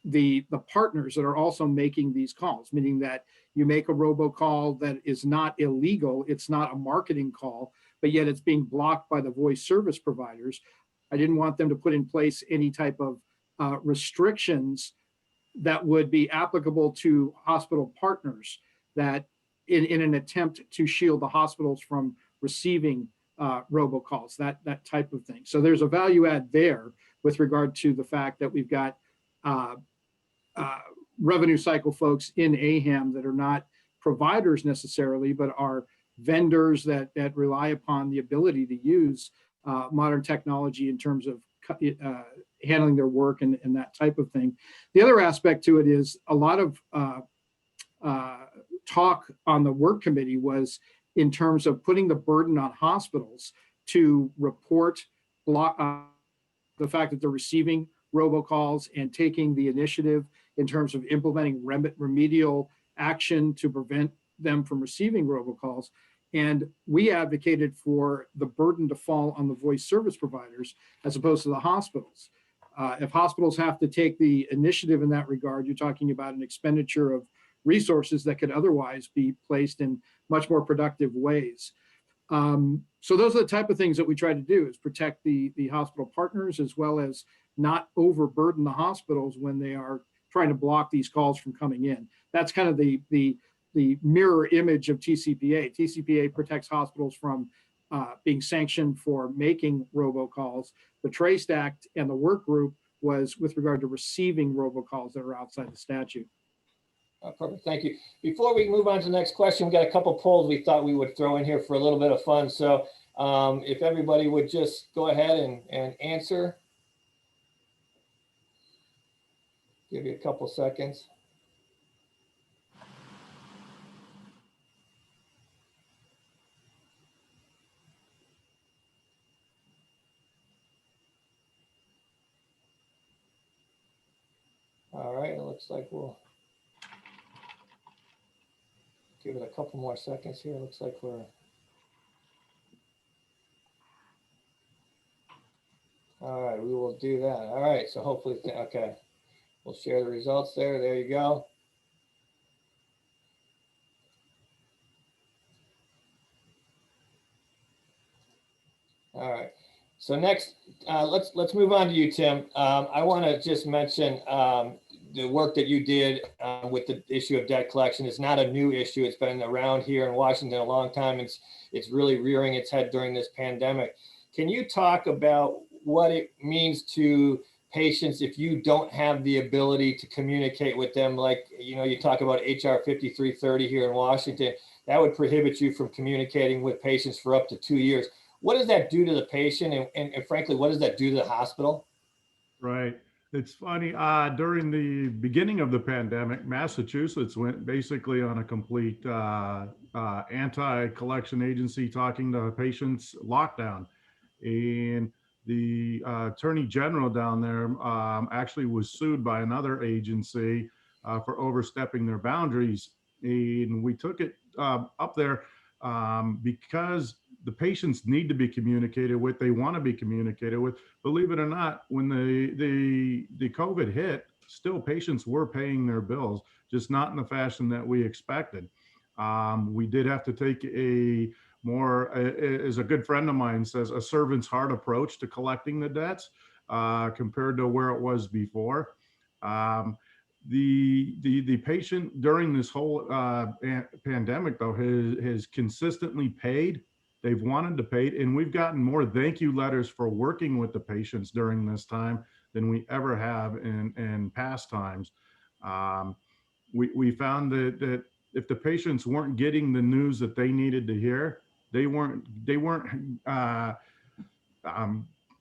the partners that are also making these calls, meaning that you make a robocall that is not illegal, it's not a marketing call, but yet it's being blocked by the voice service providers. I didn't want them to put in place any type of restrictions that would be applicable to hospital partners, that in an attempt to shield the hospitals from receiving robocalls, that type of thing. So there's a value add there with regard to the fact that we've got revenue cycle folks in AAHAM that are not providers necessarily, but are vendors that rely upon the ability to use modern technology in terms of handling their work and that type of thing. The other aspect to it is a lot of talk on the work committee was in terms of putting the burden on hospitals to report the fact that they're receiving robocalls and taking the initiative in terms of implementing remedial action to prevent them from receiving robocalls. And we advocated for the burden to fall on the voice service providers as opposed to the hospitals. If hospitals have to take the initiative in that regard, you're talking about an expenditure of resources that could otherwise be placed in much more productive ways. So those are the type of things that we try to do, is protect the hospital partners as well as not overburden the hospitals when they are trying to block these calls from coming in. That's kind of the mirror image of TCPA. TCPA protects hospitals from being sanctioned for making robocalls. The Traced Act and the work group was with regard to receiving robocalls that are outside the statute. Perfect, thank you. Before we move on to the next question, we got a couple polls we thought we would throw in here for a little bit of fun. So if everybody would just go ahead and answer. Give you a couple seconds. All right, it looks like we'll give it a couple more seconds here. It looks like we're all right. We will do that. All right. So hopefully, okay, we'll share the results there. There you go. All right. So next, let's move on to you, Tim. I want to just mention the work that you did with the issue of debt collection. It's not a new issue. It's been around here in Washington a long time. It's really rearing its head during this pandemic. Can you talk about what it means to patients if you don't have the ability to communicate with them? Like, you know, you talk about HR 5330 here in Washington, that would prohibit you from communicating with patients for up to 2 years. What does that do to the patient? And frankly, what does that do to the hospital? Right. It's funny, during the beginning of the pandemic, Massachusetts went basically on a complete anti-collection agency talking to patients lockdown. And the attorney general down there actually was sued by another agency for overstepping their boundaries. And we took it up there because the patients need to be communicated with, they want to be communicated with. Believe it or not, when the COVID hit, still patients were paying their bills, just not in the fashion that we expected. We did have to take a more, as a good friend of mine says, a servant's heart approach to collecting the debts compared to where it was before. The patient during this whole pandemic, though, has consistently paid. They've wanted to pay, and we've gotten more thank you letters for working with the patients during this time than we ever have in past times. We found that if the patients weren't getting the news that they needed to hear, they weren't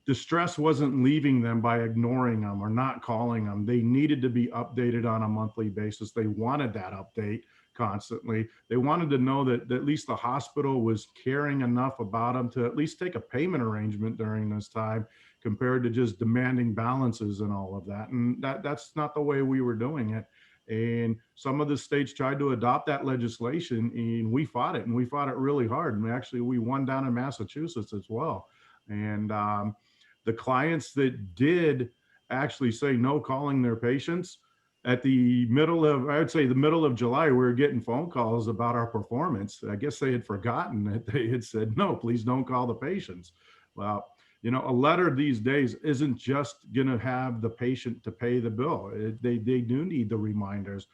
the stress wasn't leaving them by ignoring them or not calling them. They needed to be updated on a monthly basis. They wanted that update constantly. They wanted to know that at least the hospital was caring enough about them to at least take a payment arrangement during this time, compared to just demanding balances and all of that. And that's not the way we were doing it. And some of the states tried to adopt that legislation, and we fought it, and we fought it really hard. And we won down in Massachusetts as well. And the clients that did actually say no calling their patients, at the middle of, I would say the middle of July, we were getting phone calls about our performance. I guess they had forgotten that they had said, no, please don't call the patients. Well, you know, a letter these days isn't just going to have the patient to pay the bill. They do need the reminders.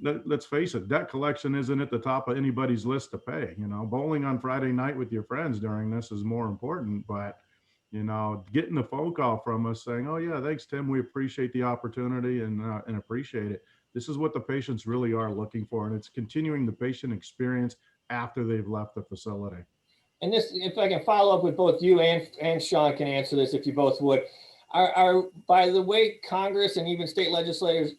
Let's face it, debt collection isn't at the top of anybody's list to pay. You know, bowling on Friday night with your friends during this is more important, but you know, getting a phone call from us saying, oh yeah, thanks, Tim, we appreciate the opportunity and appreciate it. This is what the patients really are looking for, and it's continuing the patient experience after they've left the facility. And this, if I can follow up with both you and Sean can answer this, if you both would, are by the way Congress and even state legislatures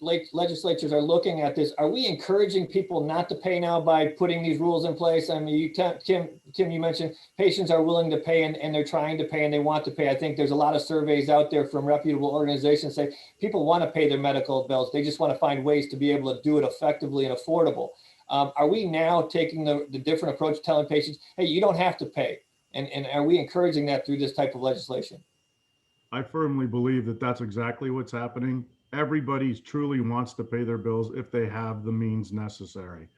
are looking at this, are we encouraging people not to pay now by putting these rules in place? I mean, Kim, you mentioned patients are willing to pay and they're trying to pay and they want to pay. I think there's a lot of surveys out there from reputable organizations say people want to pay their medical bills. They just want to find ways to be able to do it effectively and affordable. Are we now taking the different approach, telling patients, hey, you don't have to pay? And are we encouraging that through this type of legislation? I firmly believe that that's exactly what's happening. Everybody truly wants to pay their bills if they have the means necessary.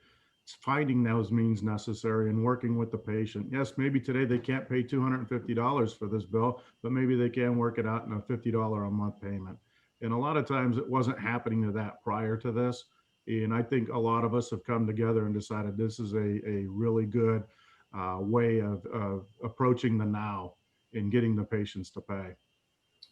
It's finding those means necessary and working with the patient. Yes, maybe today they can't pay $250 for this bill, but maybe they can work it out in a $50 a month payment. And a lot of times it wasn't happening to that prior to this. And I think a lot of us have come together and decided this is a really good way of approaching the now and getting the patients to pay.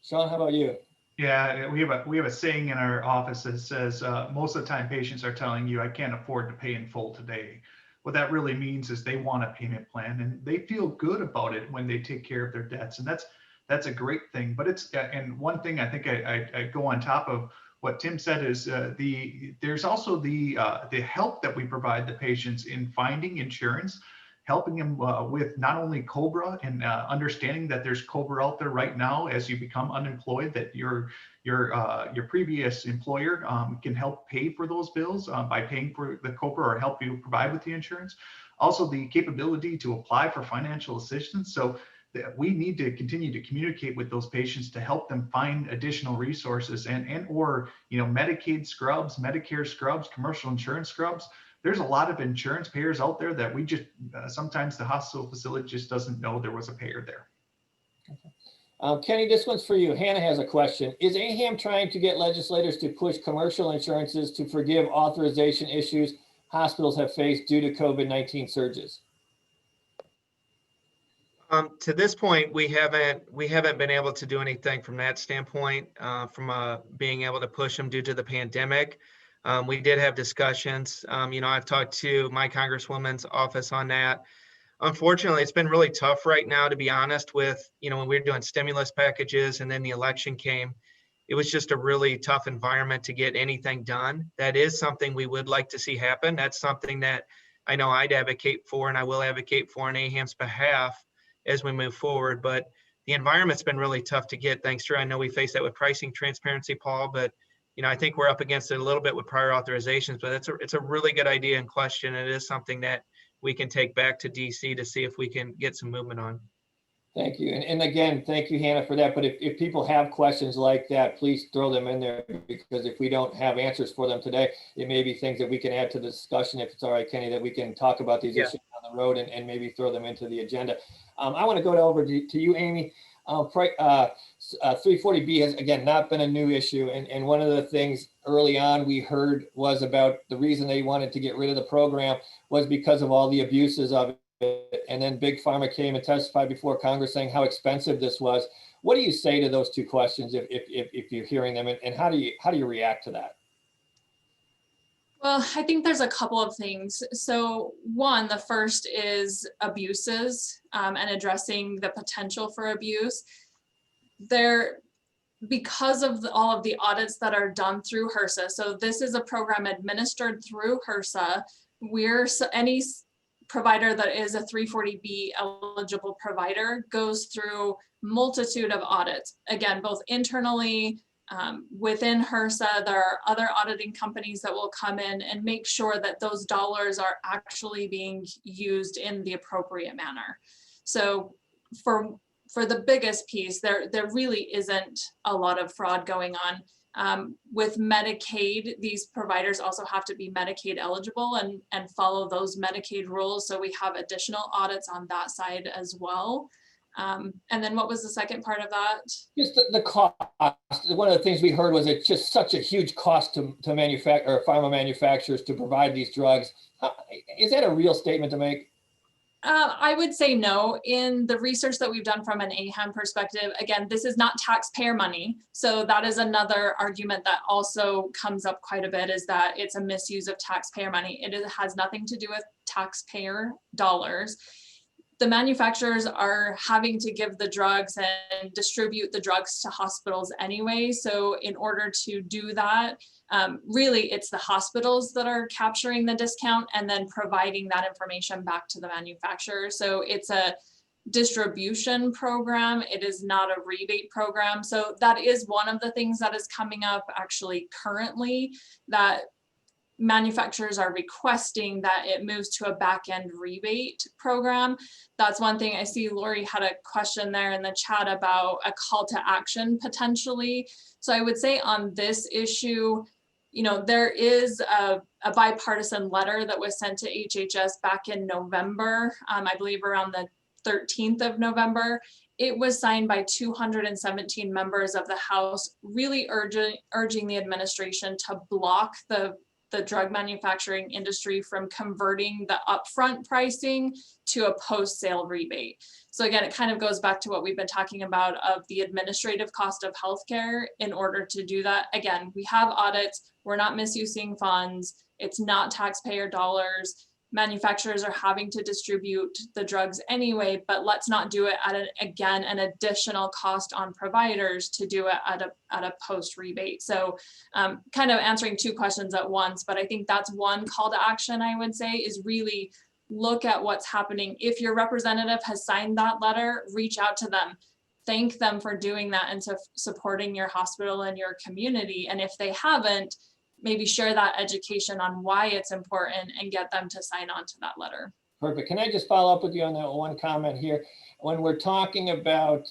Sean, how about you? Yeah, we have a saying in our office that says most of the time patients are telling you, I can't afford to pay in full today. What that really means is they want a payment plan and they feel good about it when they take care of their debts, and that's a great thing. But it's and one thing I think I go on top of what Tim said is there's also the help that we provide the patients in finding insurance, helping them with not only COBRA and understanding that there's COBRA out there right now as you become unemployed, that your previous employer can help pay for those bills by paying for the COBRA or help you provide with the insurance. Also the capability to apply for financial assistance. So we need to continue to communicate with those patients to help them find additional resources and or, you know, Medicaid scrubs, Medicare scrubs, commercial insurance scrubs. There's a lot of insurance payers out there that we just, sometimes the hospital facility just doesn't know there was a payer there. Kenny, this one's for you. Hannah has a question. Is AAHAM trying to get legislators to push commercial insurances to forgive authorization issues hospitals have faced due to COVID-19 surges? To this point, we haven't been able to do anything from that standpoint, from being able to push them due to the pandemic. We did have discussions. You know, I've talked to my Congresswoman's office on that. Unfortunately, it's been really tough right now, to be honest, with, you know, when we were doing stimulus packages and then the election came, it was just a really tough environment to get anything done. That is something we would like to see happen. That's something that I know I'd advocate for and I will advocate for on AAHAM's behalf as we move forward. But the environment's been really tough to get. Thanks to, I know we face that with pricing transparency, Paul, but you know, I think we're up against it a little bit with prior authorizations, but it's a really good idea and question. It is something that we can take back to DC to see if we can get some movement on. Thank you. And again, thank you, Hannah, for that. But if people have questions like that, please throw them in there, because if we don't have answers for them today, it may be things that we can add to the discussion. If it's all right, Kenny, that we can talk about these issues on the road and maybe throw them into the agenda. I want to go over to you, Amy. 340B has, again, not been a new issue. And one of the things early on we heard was about the reason they wanted to get rid of the program was because of all the abuses of it. And then Big Pharma came and testified before Congress saying how expensive this was. What do you say to those two questions if you're hearing them, and how do you react to that? Well, I think there's a couple of things. So one, the first is abuses and addressing the potential for abuse. Because of all of the audits that are done through HRSA, so this is a program administered through HRSA, any provider that is a 340B eligible provider goes through multitude of audits, again, both internally Within HRSA, there are other auditing companies that will come in and make sure that those dollars are actually being used in the appropriate manner. So for the biggest piece, there really isn't a lot of fraud going on. With Medicaid, these providers also have to be Medicaid eligible and follow those Medicaid rules. So we have additional audits on that side as well. And then what was the second part of that? Just the cost. One of the things we heard was it's just such a huge cost to manufacture or pharma manufacturers to provide these drugs. Is that a real statement to make? I would say no. In the research that we've done from an AAHAM perspective, again, this is not taxpayer money. So that is another argument that also comes up quite a bit, is that it's a misuse of taxpayer money. It has nothing to do with taxpayer dollars. The manufacturers are having to give the drugs and distribute the drugs to hospitals anyway. So in order to do that, really it's the hospitals that are capturing the discount and then providing that information back to the manufacturer. So it's a distribution program. It is not a rebate program. So that is one of the things that is coming up actually currently, that manufacturers are requesting that it moves to a back-end rebate program. That's one thing. I see Lori had a question there in the chat about a call to action potentially. So I would say on this issue, you know, there is a bipartisan letter that was sent to HHS back in November, I believe around the 13th of November. It was signed by 217 members of the House, really urging the administration to block the drug manufacturing industry from converting the upfront pricing to a post-sale rebate. So again, it kind of goes back to what we've been talking about of the administrative cost of healthcare. In order to do that, again, we have audits, we're not misusing funds, it's not taxpayer dollars. Manufacturers are having to distribute the drugs anyway, but let's not do it at an additional cost on providers to do it at a post rebate. So kind of answering two questions at once, but I think that's one call to action I would say, is really look at what's happening. If your representative has signed that letter, reach out to them, thank them for doing that and supporting your hospital and your community. And if they haven't, maybe share that education on why it's important and get them to sign on to that letter. Perfect. Can I just follow up with you on that one comment here? When we're talking about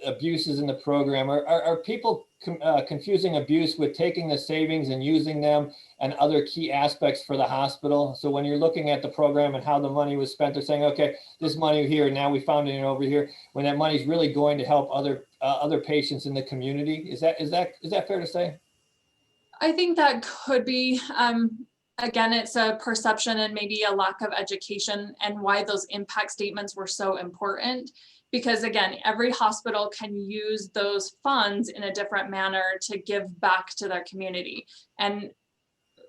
abuses in the program, are people confusing abuse with taking the savings and using them and other key aspects for the hospital? So when you're looking at the program and how the money was spent, they're saying, okay, this money here, now we found it over here, when that money is really going to help other patients in the community. Is that fair to say? I think that could be, again, it's a perception and maybe a lack of education, and why those impact statements were so important. Because again, every hospital can use those funds in a different manner to give back to their community. And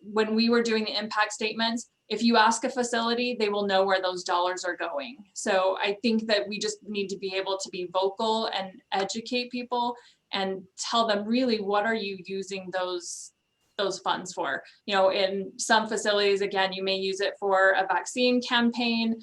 when we were doing the impact statements, if you ask a facility, they will know where those dollars are going. So I think that we just need to be able to be vocal and educate people and tell them really, what are you using those funds for? You know, in some facilities, again, you may use it for a vaccine campaign,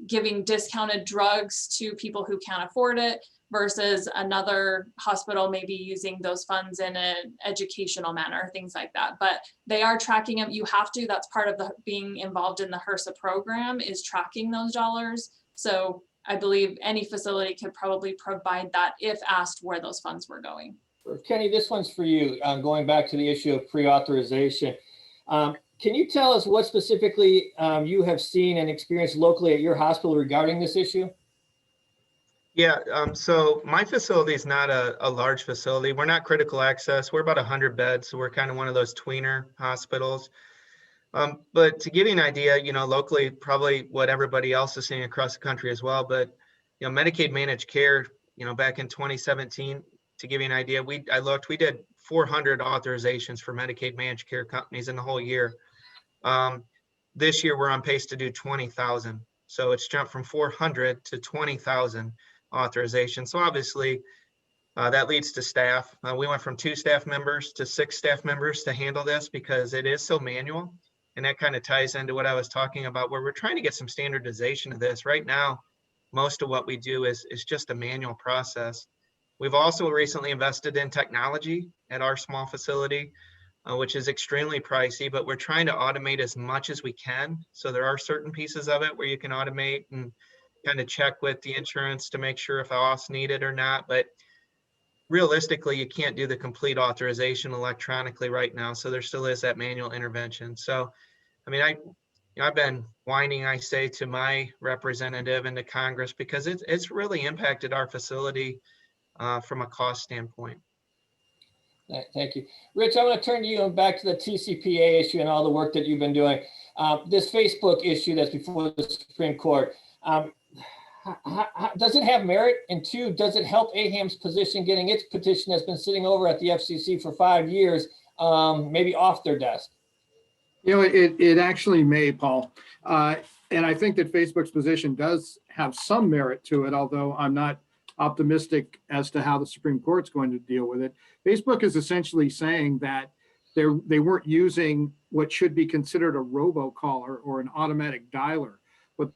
giving discounted drugs to people who can't afford it, versus another hospital maybe using those funds in an educational manner, things like that. But they are tracking them. You have to, that's part of the being involved in the HRSA program, is tracking those dollars. So I believe any facility could probably provide that if asked where those funds were going. Kenny, this one's for you. Going back to the issue of pre-authorization. Can you tell us what specifically you have seen and experienced locally at your hospital regarding this issue? Yeah, so my facility is not a large facility. We're not critical access. We're about 100 beds, so we're kind of one of those tweener hospitals. But to give you an idea, you know, locally, probably what everybody else is seeing across the country as well, but, you know, Medicaid managed care, you know, back in 2017, to give you an idea, we did 400 authorizations for Medicaid managed care companies in the whole year. This year, we're on pace to do 20,000. So it's jumped from 400 to 20,000 authorizations. So obviously, that leads to staff. We went from 2 staff members to 6 staff members to handle this because it is so manual. And that kind of ties into what I was talking about, where we're trying to get some standardization of this. Right now, most of what we do is just a manual process. We've also recently invested in technology at our small facility, which is extremely pricey, but we're trying to automate as much as we can. So there are certain pieces of it where you can automate and kind of check with the insurance to make sure if auth's needed or not. But realistically, you can't do the complete authorization electronically right now. So there still is that manual intervention. So, I mean, I've been whining, I say, to my representative in the Congress because it's really impacted our facility from a cost standpoint. Thank you. Rich, I want to turn to you and back to the TCPA issue and all the work that you've been doing. This Facebook issue that's before the Supreme Court, does it have merit? And two, does it help AAHAM's position getting its petition that's been sitting over at the FCC for 5 years, maybe off their desk? You know, it actually may, Paul. And I think that Facebook's position does have some merit to it, although I'm not optimistic as to how the Supreme Court's going to deal with it. Facebook is essentially saying that they weren't using what should be considered a robocaller or an automatic dialer, but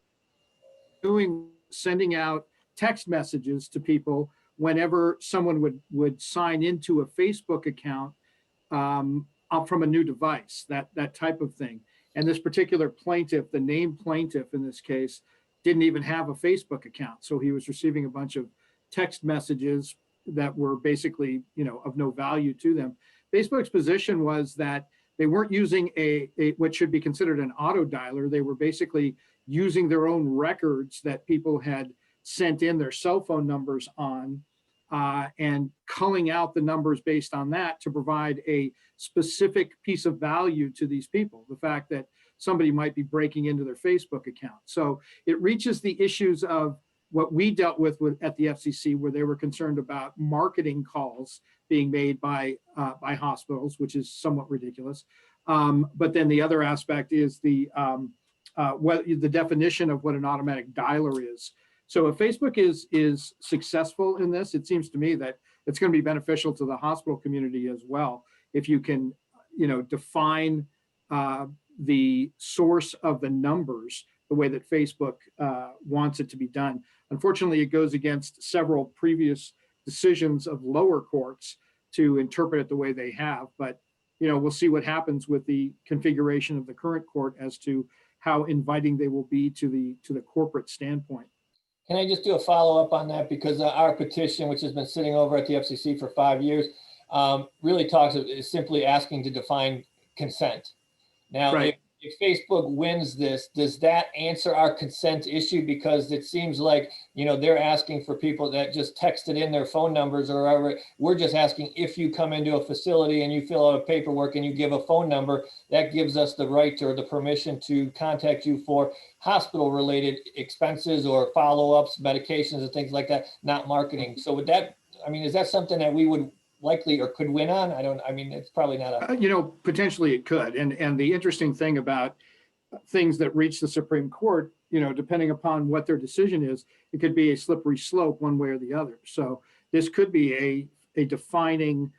sending out text messages to people whenever someone would sign into a Facebook account from a new device, that type of thing. And this particular plaintiff, the named plaintiff in this case, didn't even have a Facebook account. So he was receiving a bunch of text messages that were basically, of no value to them. Facebook's position was that they weren't using what should be considered an auto dialer. They were basically using their own records that people had sent in their cell phone numbers on and culling out the numbers based on that to provide a specific piece of value to these people. The fact that somebody might be breaking into their Facebook account. So it reaches the issues of what we dealt with at the FCC, where they were concerned about marketing calls being made by hospitals, which is somewhat ridiculous. But then the other aspect is the definition of what an automatic dialer is. So if Facebook is successful in this, it seems to me that it's going to be beneficial to the hospital community as well. If you can, define the source of the numbers the way that Facebook wants it to be done. Unfortunately, it goes against several previous decisions of lower courts to interpret it the way they have. But, we'll see what happens with the configuration of the current court as to how inviting they will be to the corporate standpoint. Can I just do a follow-up on that? Because our petition, which has been sitting over at the FCC for 5 years, really is simply asking to define consent. Now, right. If Facebook wins this, does that answer our consent issue? Because it seems like, they're asking for people that just texted in their phone numbers or whatever. We're just asking if you come into a facility and you fill out a paperwork and you give a phone number, that gives us the right or the permission to contact you for hospital-related expenses or follow-ups, medications and things like that, not marketing. So would that, is that something that we would likely or could win on? It's probably not a... potentially it could. And the interesting thing about things that reach the Supreme Court, depending upon what their decision is, it could be a slippery slope one way or the other. So this could be a defining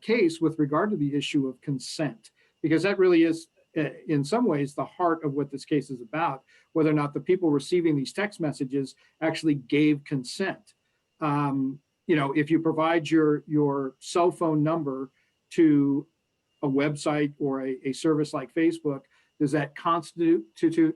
case with regard to the issue of consent, because that really is, in some ways, the heart of what this case is about, whether or not the people receiving these text messages actually gave consent. If you provide your cell phone number to a website or a service like Facebook, does that constitute to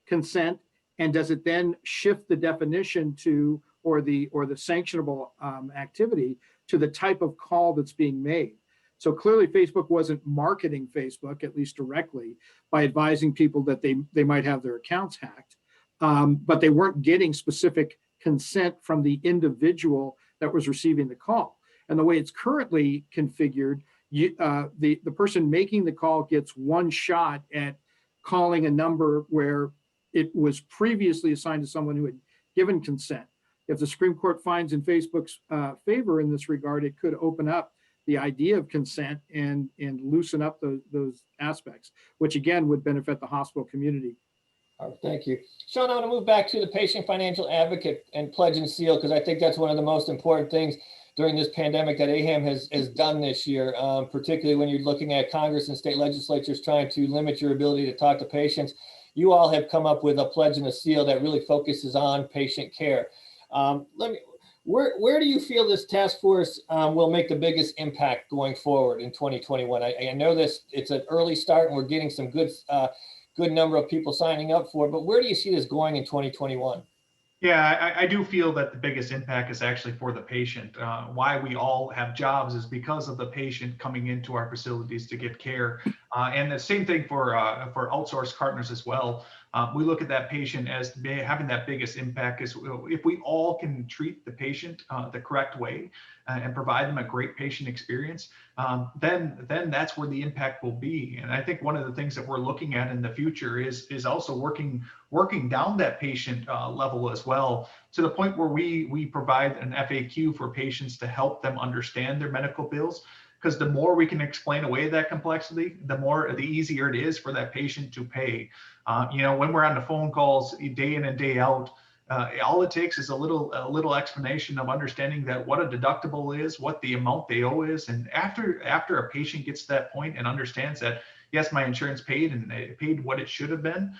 consent? And does it then shift the definition to, or the sanctionable activity to the type of call that's being made? So clearly Facebook wasn't marketing Facebook, at least directly, by advising people that they might have their accounts hacked, but they weren't getting specific consent from the individual that was receiving the call. And the way it's currently configured, the person making the call gets one shot at calling a number where it was previously assigned to someone who had given consent. If the Supreme Court finds in Facebook's favor in this regard, it could open up the idea of consent and loosen up those aspects, which again would benefit the hospital community. All right, thank you. Sean, I want to move back to the patient financial advocate and pledge and seal, because I think that's one of the most important things during this pandemic that AAHAM has done this year, particularly when you're looking at Congress and state legislatures trying to limit your ability to talk to patients. You all have come up with a pledge and a seal that really focuses on patient care. Where do you feel this task force will make the biggest impact going forward in 2021? I know this, it's an early start and we're getting some good number of people signing up for it, but where do you see this going in 2021? Yeah, I do feel that the biggest impact is actually for the patient. Why we all have jobs is because of the patient coming into our facilities to get care. And the same thing for outsourced partners as well. We look at that patient as having that biggest impact is if we all can treat the patient the correct way and provide them a great patient experience, then that's where the impact will be. And I think one of the things that we're looking at in the future is also working down that patient level as well, to the point where we provide an FAQ for patients to help them understand their medical bills. Because the more we can explain away that complexity, the easier it is for that patient to pay. When we're on the phone calls day in and day out, all it takes is a little explanation of understanding that what a deductible is, what the amount they owe is, and after a patient gets to that point and understands that, yes, my insurance paid and it paid what it should have been,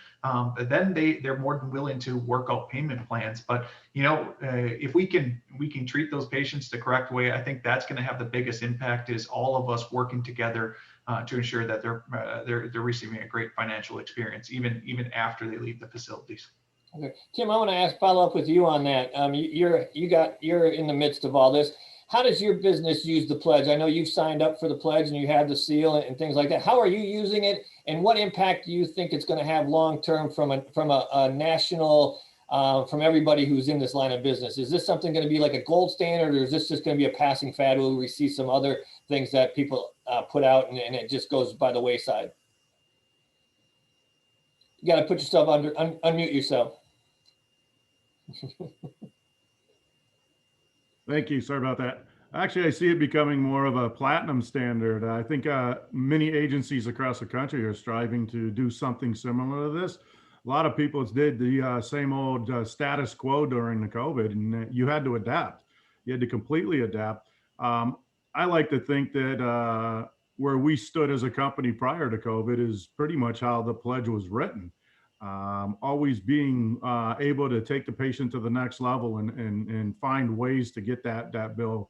then they're more than willing to work out payment plans. But if we can treat those patients the correct way, I think that's going to have the biggest impact, is all of us working together to ensure that they're receiving a great financial experience even after they leave the facilities. Okay. Tim, I want to follow up with you on that. You're in the midst of all this. How does your business use the pledge? I know you've signed up for the pledge and you have the seal and things like that. How are you using it, and what impact do you think it's going to have long term from a national, from everybody who's in this line of business? Is this something going to be like a gold standard, or is this just going to be a passing fad where we see some other things that people put out and it just goes by the wayside? You got to put yourself unmute yourself. Thank you. Sorry about that. Actually, I see it becoming more of a platinum standard. I think many agencies across the country are striving to do something similar to this. A lot of people did the same old status quo during the COVID, and you had to adapt. You had to completely adapt. I like to think that where we stood as a company prior to COVID is pretty much how the pledge was written. Always being able to take the patient to the next level and find ways to get that bill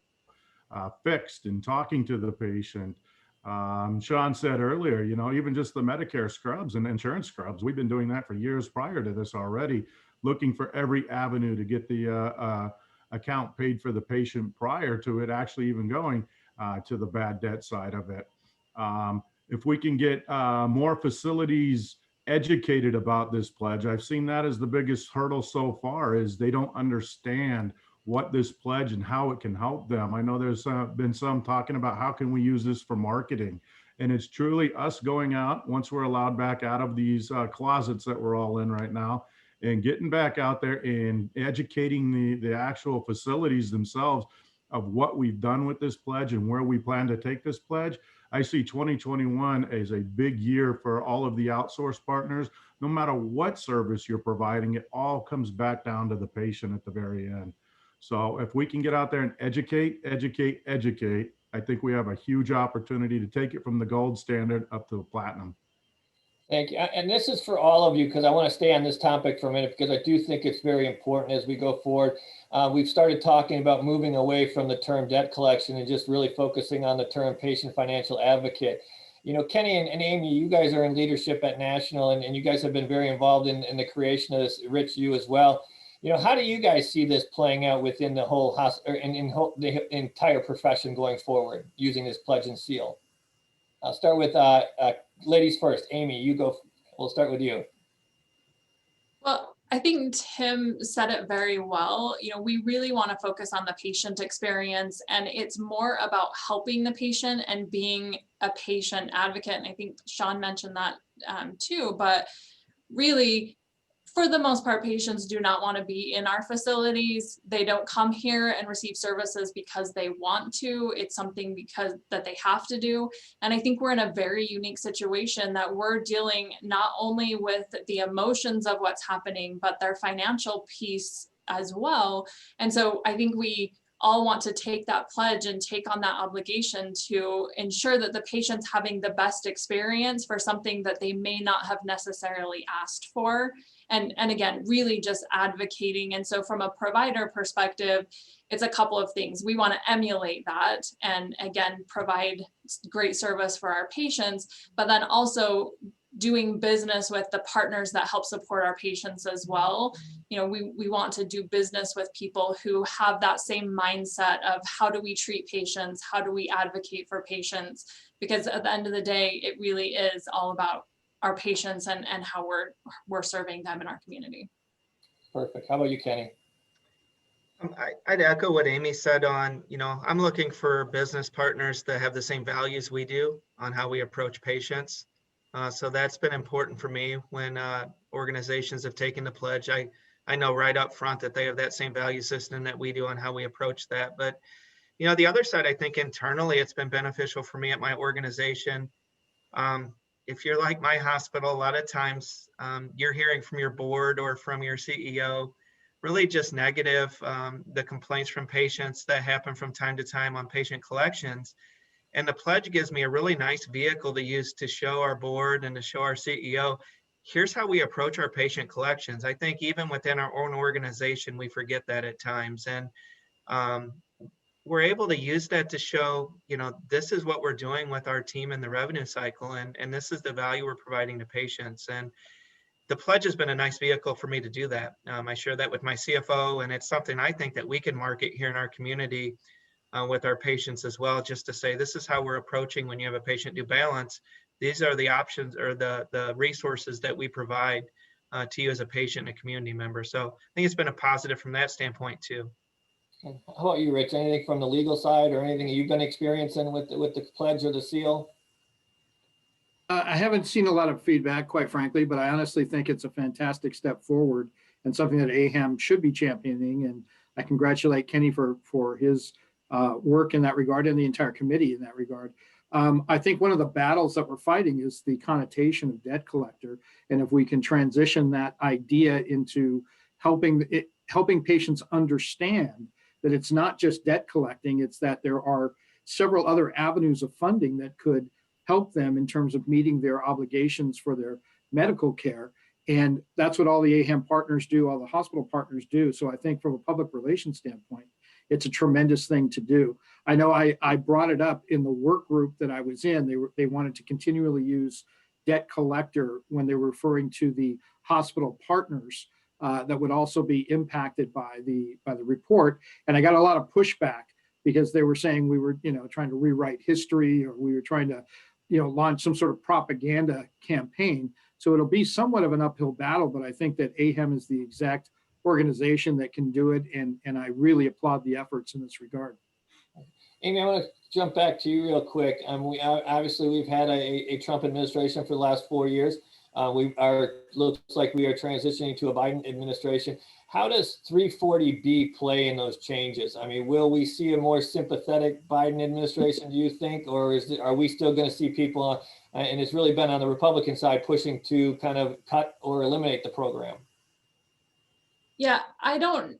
fixed, and talking to the patient. Sean said earlier, even just the Medicare scrubs and insurance scrubs, we've been doing that for years prior to this already, looking for every avenue to get the account paid for the patient prior to it actually even going to the bad debt side of it. If we can get more facilities educated about this pledge, I've seen that as the biggest hurdle so far, is they don't understand what this pledge and how it can help them. I know there's been some talking about how can we use this for marketing, and it's truly us going out once we're allowed back out of these closets that we're all in right now, and getting back out there and educating the actual facilities themselves of what we've done with this pledge and where we plan to take this pledge. I see 2021 as a big year for all of the outsourced partners. No matter what service you're providing, it all comes back down to the patient at the very end. So if we can get out there and educate, I think we have a huge opportunity to take it from the gold standard up to the platinum. Thank you. And this is for all of you, because I want to stay on this topic for a minute, because I do think it's very important as we go forward. We've started talking about moving away from the term debt collection and just really focusing on the term patient financial advocate. Kenny and Amy, you guys are in leadership at National, and you guys have been very involved in the creation of this. Rich, you as well. How do you guys see this playing out within the whole the entire profession going forward, using this pledge and seal? I'll start with ladies first. Amy, you go. We'll start with you. Well, I think Tim said it very well. We really want to focus on the patient experience, and it's more about helping the patient and being a patient advocate. And I think Sean mentioned that too, but really, for the most part, patients do not want to be in our facilities. They don't come here and receive services because they want to. It's something that they have to do. And I think we're in a very unique situation that we're dealing not only with the emotions of what's happening, but their financial piece as well. And so I think we all want to take that pledge and take on that obligation to ensure that the patient's having the best experience for something that they may not have necessarily asked for. And again, really just advocating. And so from a provider perspective, it's a couple of things. We want to emulate that and again, provide great service for our patients, but then also doing business with the partners that help support our patients as well. You know, we want to do business with people who have that same mindset of how do we treat patients? How do we advocate for patients? Because at the end of the day, it really is all about our patients and how we're serving them in our community. Perfect. How about you, Kenny? I'd echo what Amy said on, you know, I'm looking for business partners that have the same values we do on how we approach patients. So that's been important for me when organizations have taken the pledge. I know right up front that they have that same value system that we do on how we approach that. But, you know, the other side, I think internally, it's been beneficial for me at my organization. If you're like my hospital, a lot of times you're hearing from your board or from your CEO, really just negative, the complaints from patients that happen from time to time on patient collections. And the pledge gives me a really nice vehicle to use to show our board and to show our CEO, here's how we approach our patient collections. I think even within our own organization, we forget that at times. And we're able to use that to show, you know, this is what we're doing with our team in the revenue cycle. And this is the value we're providing to patients. And the pledge has been a nice vehicle for me to do that. I share that with my CFO, and it's something I think that we can market here in our community with our patients as well, just to say, this is how we're approaching when you have a patient due balance. These are the options or the resources that we provide to you as a patient and a community member. So I think it's been a positive from that standpoint too. How about you, Rich? Anything from the legal side or anything you've been experiencing with the pledge or the seal? I haven't seen a lot of feedback, quite frankly, but I honestly think it's a fantastic step forward and something that AAHAM should be championing. And I congratulate Kenny for his work in that regard and the entire committee in that regard. I think one of the battles that we're fighting is the connotation of debt collector. And if we can transition that idea into helping patients understand that it's not just debt collecting, it's that there are several other avenues of funding that could help them in terms of meeting their obligations for their medical care. And that's what all the AAHAM partners do, all the hospital partners do. So I think from a public relations standpoint, it's a tremendous thing to do. I know I brought it up in the work group that I was in. They wanted to continually use debt collector when they were referring to the hospital partners that would also be impacted by the report. And I got a lot of pushback because they were saying we were, trying to rewrite history, or we were trying to, launch some sort of propaganda campaign. So it'll be somewhat of an uphill battle, but I think that AAHAM is the exact organization that can do it. And I really applaud the efforts in this regard. Amy, I want to jump back to you real quick. We've had a Trump administration for the last 4 years. Looks like we are transitioning to a Biden administration. How does 340B play in those changes? I mean, will we see a more sympathetic Biden administration, do you think, or are we still going to see people, and it's really been on the Republican side, pushing to kind of cut or eliminate the program? Yeah, I don't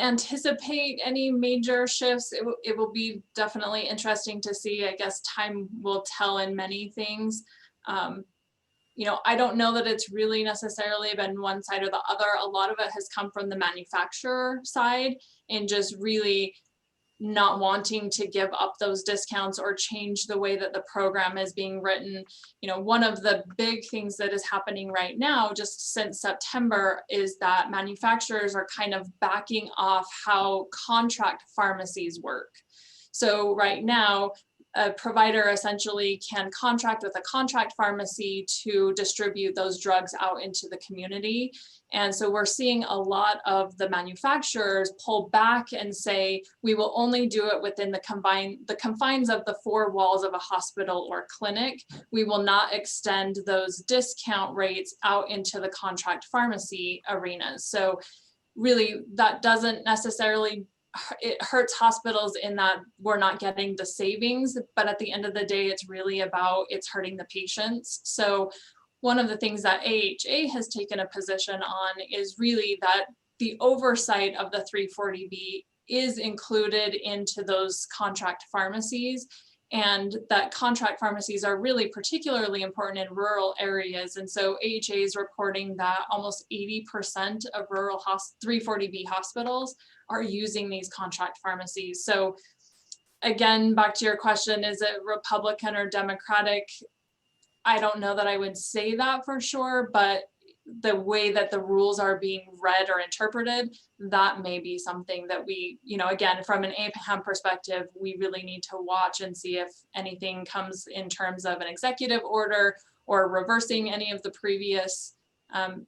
anticipate any major shifts. It will be definitely interesting to see. I guess time will tell in many things. I don't know that it's really necessarily been one side or the other. A lot of it has come from the manufacturer side and just really not wanting to give up those discounts or change the way that the program is being written. One of the big things that is happening right now, just since September, is that manufacturers are kind of backing off how contract pharmacies work. So right now, a provider essentially can contract with a contract pharmacy to distribute those drugs out into the community. And so we're seeing a lot of the manufacturers pull back and say, we will only do it within the confines of the four walls of a hospital or clinic. We will not extend those discount rates out into the contract pharmacy arenas. So really, that doesn't necessarily, it hurts hospitals in that we're not getting the savings, but at the end of the day, it's really about, it's hurting the patients. So one of the things that AHA has taken a position on is really that the oversight of the 340B is included into those contract pharmacies, and that contract pharmacies are really particularly important in rural areas. And so AHA is reporting that almost 80% of rural 340B hospitals are using these contract pharmacies. So again, back to your question, is it Republican or Democratic? I don't know that I would say that for sure, but the way that the rules are being read or interpreted, that may be something that we, again, from an AAHAM perspective, we really need to watch and see if anything comes in terms of an executive order or reversing any of the previous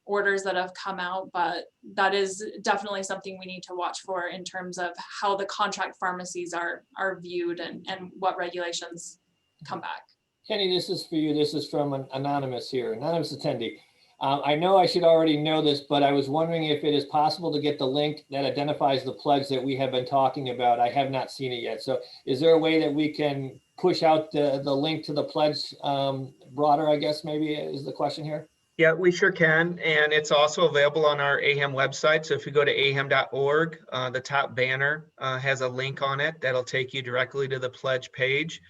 orders that have come out. But that is definitely something we need to watch for in terms of how the contract pharmacies are viewed and what regulations come back. Kenny, this is for you. This is from an anonymous attendee. I know I should already know this, but I was wondering if it is possible to get the link that identifies the pledge that we have been talking about. I have not seen it yet. So is there a way that we can push out the link to the pledge broader, I guess maybe is the question here? Yeah, we sure can. And it's also available on our AAHAM website. So if you go to aham.org, the top banner has a link on it that'll take you directly to the pledge page.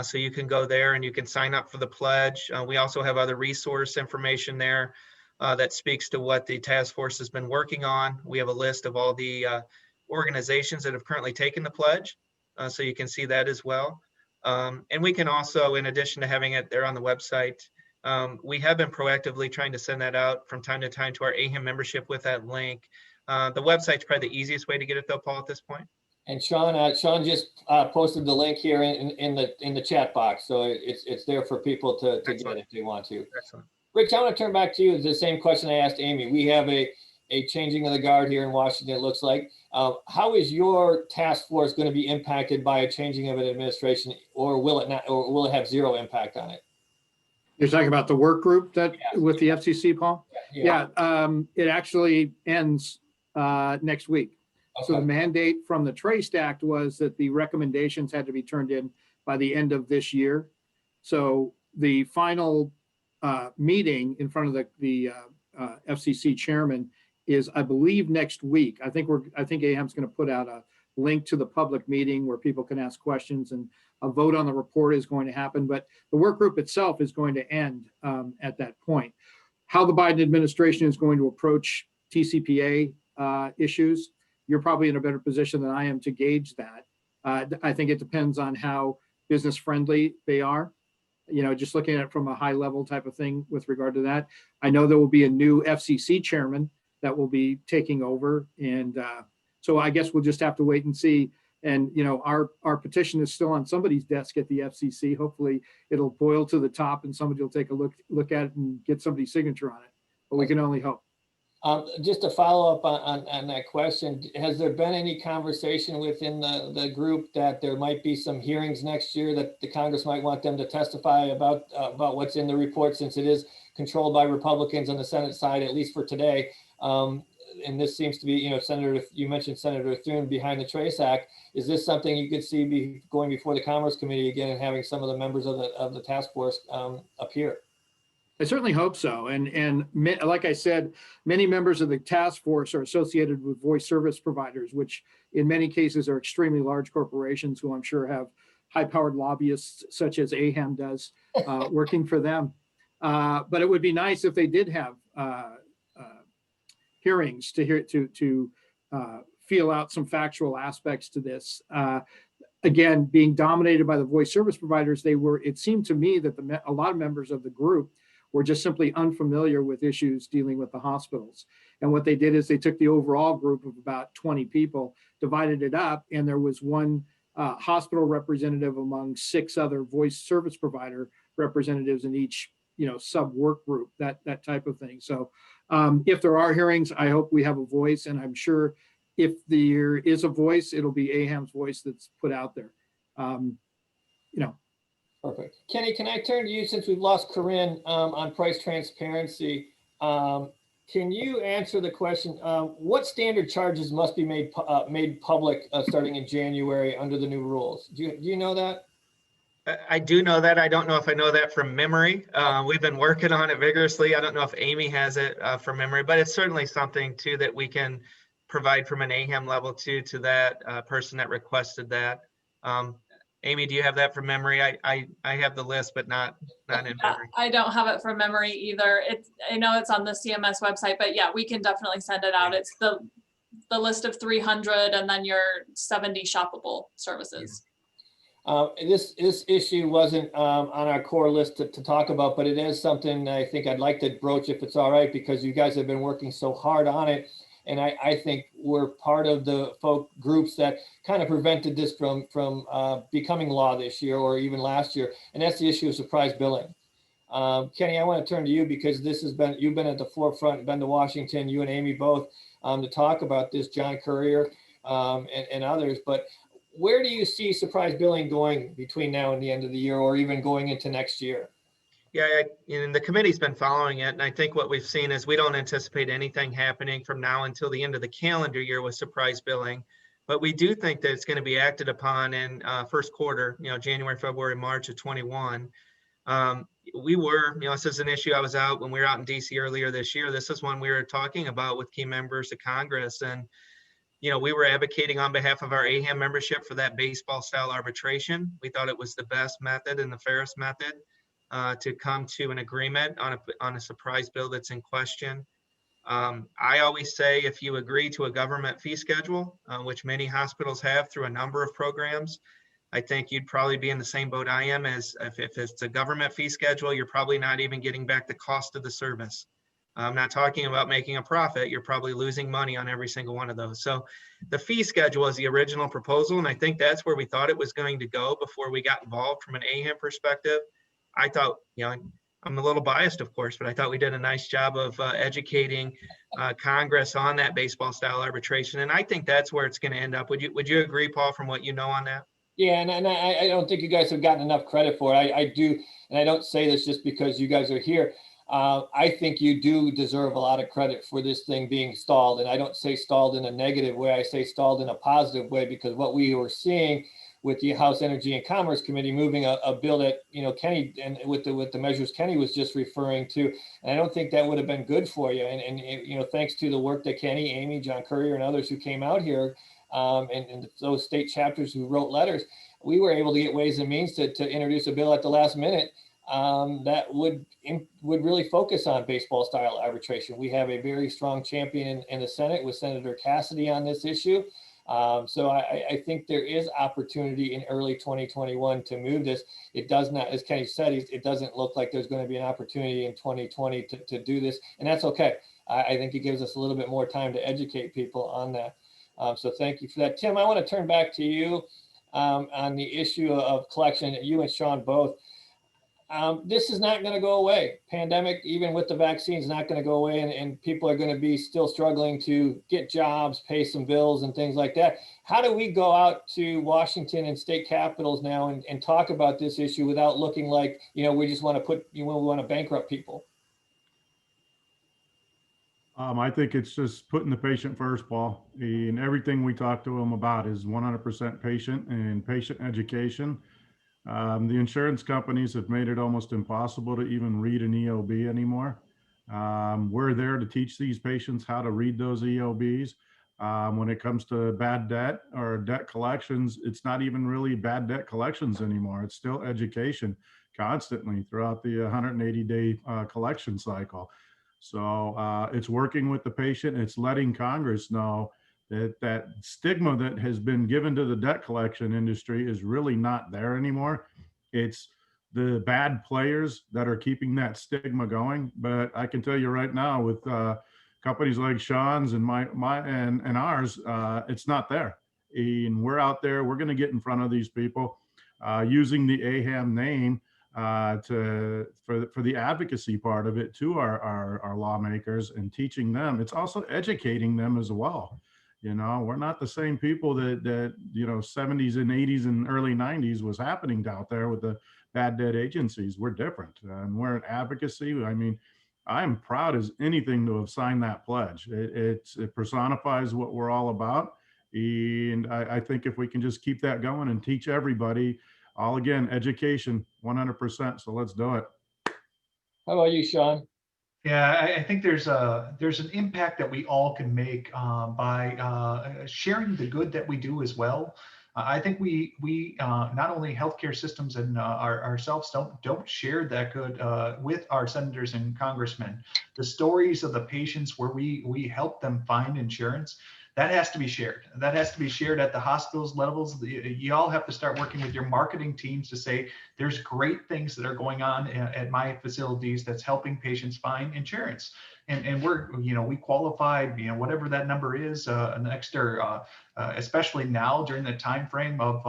So you can go there and you can sign up for the pledge. We also have other resource information there that speaks to what the task force has been working on. We have a list of all the organizations that have currently taken the pledge. So you can see that as well. And we can also, in addition to having it there on the website, we have been proactively trying to send that out from time to time to our AAHAM membership with that link. The website's probably the easiest way to get it though, Paul, at this point. And Sean just posted the link here in the chat box, so it's there for people to get if they want to. Excellent. Rich, I want to turn back to you. It's the same question I asked Amy. We have a changing of the guard here in Washington, it looks like. How is your task force going to be impacted by a changing of an administration, or will it not, or will it have zero impact on it? You're talking about the work group that with the FCC, Paul? Yeah. It actually ends next week. Okay. So the mandate from the Trace Act was that the recommendations had to be turned in by the end of this year. So the final meeting in front of the FCC chairman is, I believe, next week. I think AAHAM's going to put out a link to the public meeting where people can ask questions, and a vote on the report is going to happen. But the work group itself is going to end at that point. How the Biden administration is going to approach TCPA issues, you're probably in a better position than I am to gauge that. I think it depends on how business friendly they are. Just looking at it from a high level type of thing with regard to that. I know there will be a new FCC chairman that will be taking over. And so I guess we'll just have to wait and see. And, our petition is still on somebody's desk at the FCC. Hopefully it'll boil to the top and somebody will take a look at it and get somebody's signature on it. But we can only hope. Just to follow up on that question, has there been any conversation within the group that there might be some hearings next year that the Congress might want them to testify about what's in the report, since it is controlled by Republicans on the Senate side, at least for today? And this seems to be, you mentioned Senator Thune behind the Trace Act. Is this something you could see going before the Commerce Committee again and having some of the members of the task force appear? I certainly hope so. And like I said, many members of the task force are associated with voice service providers, which in many cases are extremely large corporations who I'm sure have high-powered lobbyists such as AAHAM does working for them. But it would be nice if they did have hearings to feel out some factual aspects to this. Again, being dominated by the voice service providers, it seemed to me that a lot of members of the group were just simply unfamiliar with issues dealing with the hospitals. And what they did is they took the overall group of about 20 people, divided it up, and there was one hospital representative among 6 other voice service provider representatives in each sub work group, that type of thing. So if there are hearings, I hope we have a voice, and I'm sure if there is a voice, it'll be AAHAM's voice that's put out there. Perfect. Kenny, can I turn to you since we've lost Corinne on price transparency? Can you answer the question, what standard charges must be made public starting in January under the new rules? Do you know that? I do know that. I don't know if I know that from memory. We've been working on it vigorously. I don't know if Amy has it from memory, but it's certainly something too that we can provide from an AHAM level 2 to that person that requested that. Amy, do you have that from memory? I have the list, but not in memory. I don't have it from memory either. I know it's on the CMS website, but yeah, we can definitely send it out. It's the list of 300 and then your 70 shoppable services. This issue wasn't on our core list to talk about, but it is something I think I'd like to broach if it's all right, because you guys have been working so hard on it. And I think we're part of the folk groups that kind of prevented this from becoming law this year or even last year. And that's the issue of surprise billing. Kenny, I want to turn to you because you've been at the forefront, been to Washington, you and Amy both, to talk about this, John Courier and others. But where do you see surprise billing going between now and the end of the year, or even going into next year? Yeah, and the committee's been following it, and I think what we've seen is we don't anticipate anything happening from now until the end of the calendar year with surprise billing, but we do think that it's going to be acted upon in first quarter, January, February, March of 21. We were, this is an issue I was out when we were out in DC earlier this year. This is one we were talking about with key members of Congress, and we were advocating on behalf of our AHAM membership for that baseball style arbitration. We thought it was the best method and the fairest method to come to an agreement on a surprise bill that's in question. I always say if you agree to a government fee schedule, which many hospitals have through a number of programs, I think you'd probably be in the same boat I am, as if it's a government fee schedule, you're probably not even getting back the cost of the service. I'm not talking about making a profit. You're probably losing money on every single one of those. So the fee schedule is the original proposal, and I think that's where we thought it was going to go before we got involved from an AHAM perspective. I thought, I'm a little biased, of course, but I thought we did a nice job of educating Congress on that baseball style arbitration. And I think that's where it's going to end up. Would you agree, Paul, from what you know on that? Yeah, and I don't think you guys have gotten enough credit for it. I do, and I don't say this just because you guys are here. I think you do deserve a lot of credit for this thing being stalled. And I don't say stalled in a negative way. I say stalled in a positive way, because what we were seeing with the House Energy and Commerce Committee moving a bill that, Kenny, and with the measures Kenny was just referring to, and I don't think that would have been good for you. And thanks to the work that Kenny, Amy, John Courier, and others who came out here, and those state chapters who wrote letters, we were able to get Ways and Means to introduce a bill at the last minute that would really focus on baseball style arbitration. We have a very strong champion in the Senate with Senator Cassidy on this issue. So I think there is opportunity in early 2021 to move this. It does not, as Kenny said, it doesn't look like there's going to be an opportunity in 2020 to do this, and that's okay. I think it gives us a little bit more time to educate people on that. So thank you for that. Tim, I want to turn back to you on the issue of collection. You and Sean both. This is not going to go away. Pandemic, even with the vaccine, is not going to go away, and people are going to be still struggling to get jobs, pay some bills, and things like that. How do we go out to Washington and state capitals now and talk about this issue without looking like we just want to we want to bankrupt people? I think it's just putting the patient first, Paul. And everything we talk to them about is 100% patient and patient education. The insurance companies have made it almost impossible to even read an EOB anymore. We're there to teach these patients how to read those EOBs. When it comes to bad debt or debt collections, it's not even really bad debt collections anymore. It's still education constantly throughout the 180-day collection cycle. So it's working with the patient. It's letting Congress know that stigma that has been given to the debt collection industry is really not there anymore. It's the bad players that are keeping that stigma going. But I can tell you right now, with companies like Sean's and and ours, it's not there. And we're out there. We're going to get in front of these people using the AAHAM name for the advocacy part of it to our lawmakers, and teaching them. It's also educating them as well. We're not the same people that 70s and 80s and early 90s was happening out there with the bad debt agencies. We're different, and we're an advocacy. I mean, I'm proud as anything to have signed that pledge. It personifies what we're all about. And I think if we can just keep that going and teach everybody, all again, education, 100%. So let's do it. How about you, Sean? Yeah, I think there's an impact that we all can make by sharing the good that we do as well. I think we not only healthcare systems and ourselves don't share that good with our senators and congressmen. The stories of the patients where we help them find insurance, that has to be shared. That has to be shared at the hospitals levels. You all have to start working with your marketing teams to say, there's great things that are going on at my facilities that's helping patients find insurance. And we're, we qualified, whatever that number is, an extra, especially now during the time frame of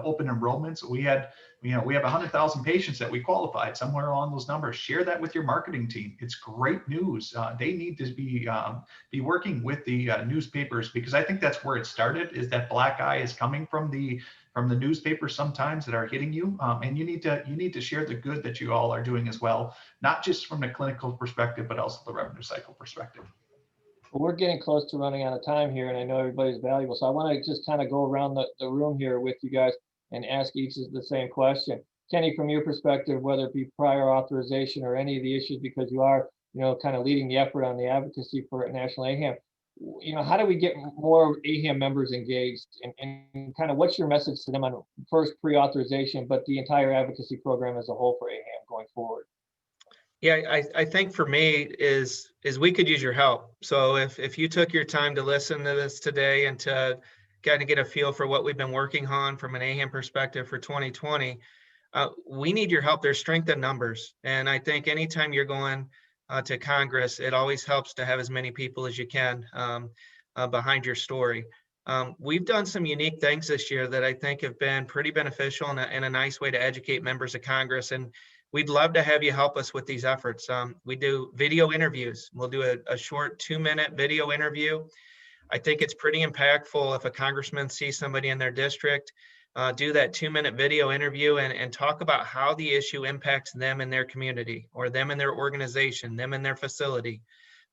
open enrollments, we have 100,000 patients that we qualified, somewhere along those numbers. Share that with your marketing team. It's great news. They need to be working with the newspapers, because I think that's where it started, is that black eye is coming from the newspapers sometimes that are hitting you, and you need to share the good that you all are doing as well, not just from the clinical perspective, but also the revenue cycle perspective. Well, we're getting close to running out of time here, and I know everybody's valuable, so I want to just kind of go around the room here with you guys and ask each the same question. Kenny, from your perspective, whether it be prior authorization or any of the issues, because you are, kind of leading the effort on the advocacy for National AAHAM, how do we get more AAHAM members engaged, and kind of what's your message to them on first pre-authorization, but the entire advocacy program as a whole for AAHAM going forward? Yeah, I think for me is we could use your help. So if you took your time to listen to this today and to kind of get a feel for what we've been working on from an AAHAM perspective for 2020, we need your help. There's strength in numbers. And I think anytime you're going to Congress, it always helps to have as many people as you can behind your story. We've done some unique things this year that I think have been pretty beneficial and a nice way to educate members of Congress. And we'd love to have you help us with these efforts. We do video interviews. We'll do a short 2-minute video interview. I think it's pretty impactful if a congressman sees somebody in their district, do that 2-minute video interview and talk about how the issue impacts them in their community, or them in their organization, them in their facility.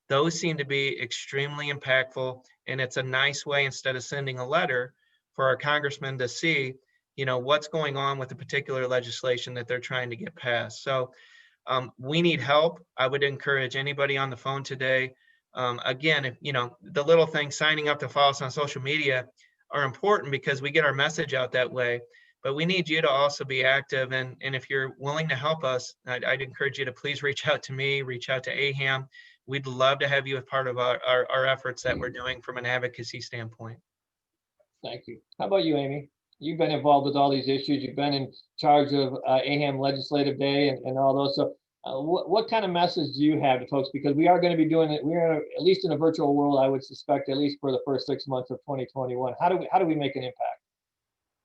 Those seem to be extremely impactful, and it's a nice way, instead of sending a letter, for our congressman to see what's going on with the particular legislation that they're trying to get passed. So we need help. I would encourage anybody on the phone today. Again, if the little things, signing up to follow us on social media, are important because we get our message out that way. But we need you to also be active. And if you're willing to help us, I'd encourage you to please reach out to me, reach out to AAHAM. We'd love to have you as part of our efforts that we're doing from an advocacy standpoint. Thank you. How about you, Amy? You've been involved with all these issues. You've been in charge of AAHAM Legislative Day and all those. So what kind of message do you have to folks? Because we are going to be doing it. We're at least in a virtual world, I would suspect, at least for the first 6 months of 2021. How do we make an impact?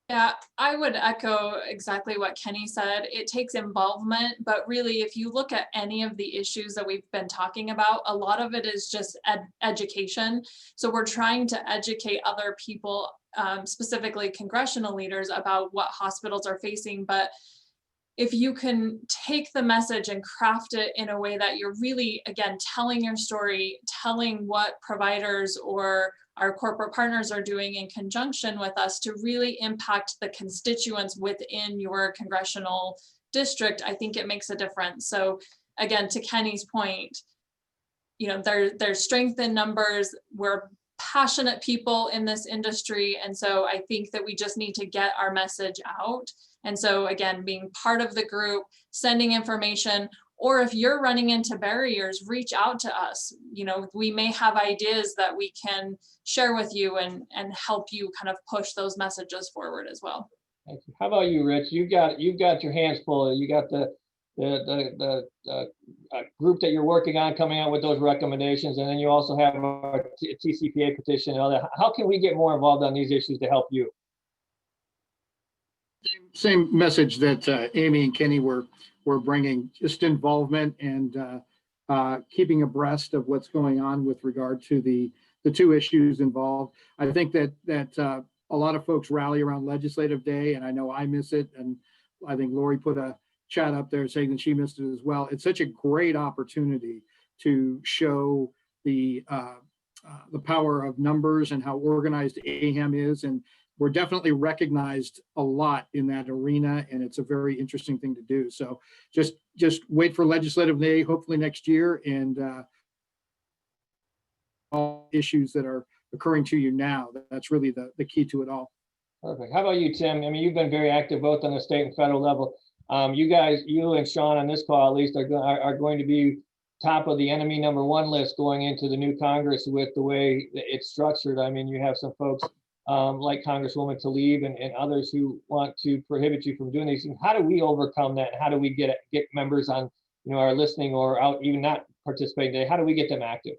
Yeah, I would echo exactly what Kenny said. It takes involvement, but really, if you look at any of the issues that we've been talking about, a lot of it is just education. So we're trying to educate other people, specifically congressional leaders, about what hospitals are facing. But if you can take the message and craft it in a way that you're really, again, telling your story, telling what providers or our corporate partners are doing in conjunction with us to really impact the constituents within your congressional district, I think it makes a difference. So again, to Kenny's point, there's strength in numbers. We're passionate people in this industry. And so I think that we just need to get our message out. And so again, being part of the group, sending information, or if you're running into barriers, reach out to us. We may have ideas that we can share with you and help you kind of push those messages forward as well. Thank you. How about you, Rich? You've got your hands full. You got the group that you're working on coming out with those recommendations, and then you also have a TCPA petition and all that. How can we get more involved on these issues to help you? Same message that Amy and Kenny were bringing, just involvement and keeping abreast of what's going on with regard to the two issues involved. I think that a lot of folks rally around Legislative Day, and I know I miss it, and I think Lori put a chat up there saying that she missed it as well. It's such a great opportunity to show the power of numbers and how organized AAHAM is, and we're definitely recognized a lot in that arena, and it's a very interesting thing to do. So just wait for legislative day, hopefully next year, and all issues that are occurring to you now. That's really the key to it all. Perfect. How about you, Tim? I mean, you've been very active both on the state and federal level. You guys, you and Sean on this call at least are going to be top of the enemy #1 list going into the new Congress with the way it's structured. I mean, you have some folks like Congresswoman Tlaib and others who want to prohibit you from doing these things. How do we overcome that? How do we get members on, are listening or out even not participating today? How do we get them active?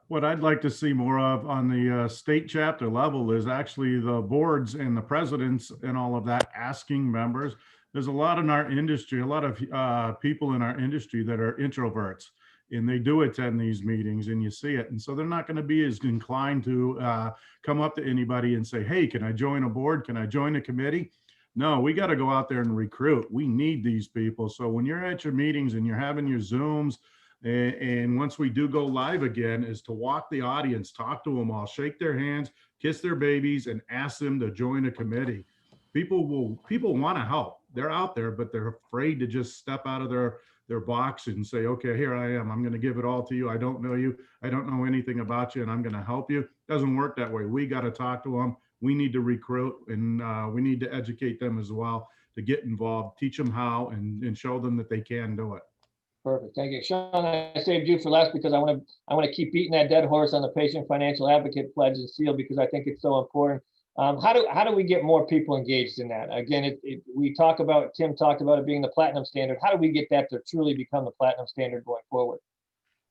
What I'd like to see more of on the state chapter level is actually the boards and the presidents and all of that asking members. There's a lot in our industry, a lot of people in our industry that are introverts, and they do attend these meetings and you see it. And so they're not going to be as inclined to come up to anybody and say, hey, can I join a board? Can I join a committee? No, we got to go out there and recruit. We need these people. So when you're at your meetings and you're having your Zooms, and once we do go live again, is to walk the audience, talk to them all, shake their hands, kiss their babies, and ask them to join a committee. People want to help. They're out there, but they're afraid to just step out of their box and say, okay, here I am. I'm going to give it all to you. I don't know you. I don't know anything about you, and I'm going to help you. It doesn't work that way. We got to talk to them. We need to recruit, and we need to educate them as well to get involved, teach them how, and show them that they can do it. Perfect. Thank you. Sean, I saved you for last because I want to keep beating that dead horse on the patient financial advocate pledge and seal because I think it's so important. How do we get more people engaged in that? Again, Tim talked about it being the platinum standard. How do we get that to truly become the platinum standard going forward?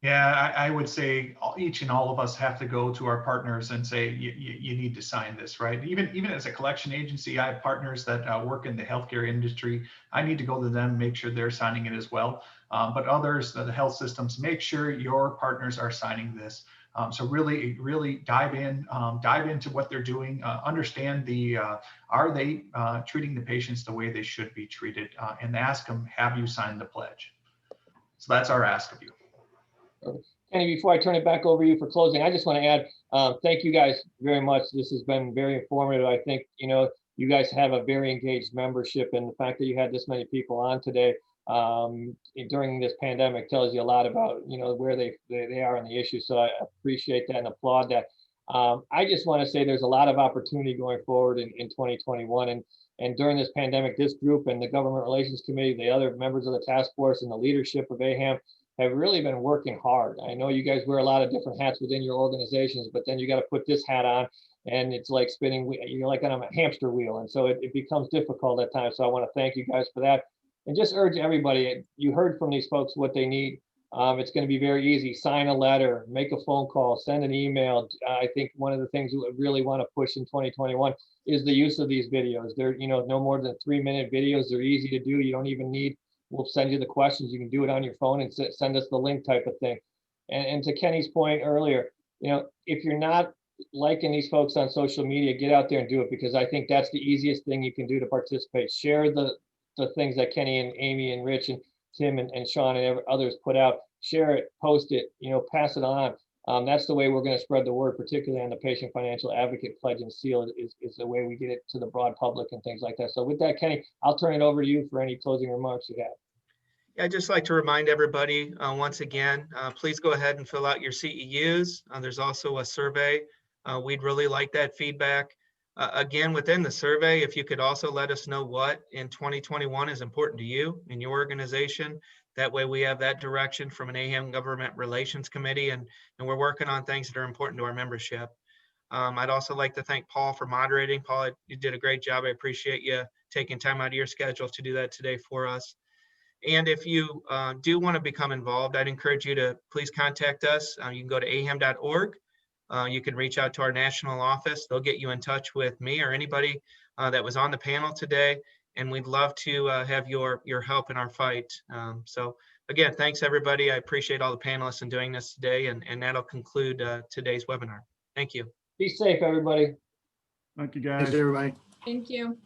Yeah, I would say each and all of us have to go to our partners and say, you need to sign this, right? Even as a collection agency, I have partners that work in the healthcare industry. I need to go to them, make sure they're signing it as well. But others, the health systems, make sure your partners are signing this. So really dive into what they're doing, understand are they treating the patients the way they should be treated, and ask them, have you signed the pledge? So that's our ask of you. Kenny, before I turn it back over to you for closing, I just want to add, thank you guys very much. This has been very informative. I think, you guys have a very engaged membership, and the fact that you had this many people on today during this pandemic tells you a lot about, where they are on the issue. So I appreciate that and applaud that. I just want to say there's a lot of opportunity going forward in 2021. And during this pandemic, this group and the Government Relations Committee, the other members of the task force and the leadership of AAHAM have really been working hard. I know you guys wear a lot of different hats within your organizations, but then you got to put this hat on and it's like spinning, you're like on a hamster wheel. And so it becomes difficult at times. So I want to thank you guys for that. And just urge everybody, you heard from these folks what they need. It's going to be very easy. Sign a letter, make a phone call, send an email. I think one of the things we really want to push in 2021 is the use of these videos. They're, no more than 3-minute videos. They're easy to do. You don't even need, we'll send you the questions. You can do it on your phone and send us the link type of thing. And to Kenny's point earlier, if you're not liking these folks on social media, get out there and do it, because I think that's the easiest thing you can do to participate. Share the things that Kenny and Amy and Rich and Tim and Sean and others put out. Share it, post it, pass it on. That's the way we're going to spread the word, particularly on the patient financial advocate pledge and seal is the way we get it to the broad public and things like that. So with that, Kenny, I'll turn it over to you for any closing remarks you have. Yeah, I'd just like to remind everybody once again, please go ahead and fill out your CEUs. There's also a survey. We'd really like that feedback. Again, within the survey, if you could also let us know what in 2021 is important to you in your organization. That way we have that direction from an AAHAM Government Relations Committee, and we're working on things that are important to our membership. I'd also like to thank Paul for moderating. Paul, you did a great job. I appreciate you taking time out of your schedule to do that today for us. And if you do want to become involved, I'd encourage you to please contact us. You can go to aham.org. You can reach out to our national office. They'll get you in touch with me or anybody that was on the panel today. And we'd love to have your help in our fight. So again, thanks everybody. I appreciate all the panelists in doing this today. And that'll conclude today's webinar. Thank you. Be safe, everybody. Thank you, guys. Thanks, everybody. Thank you.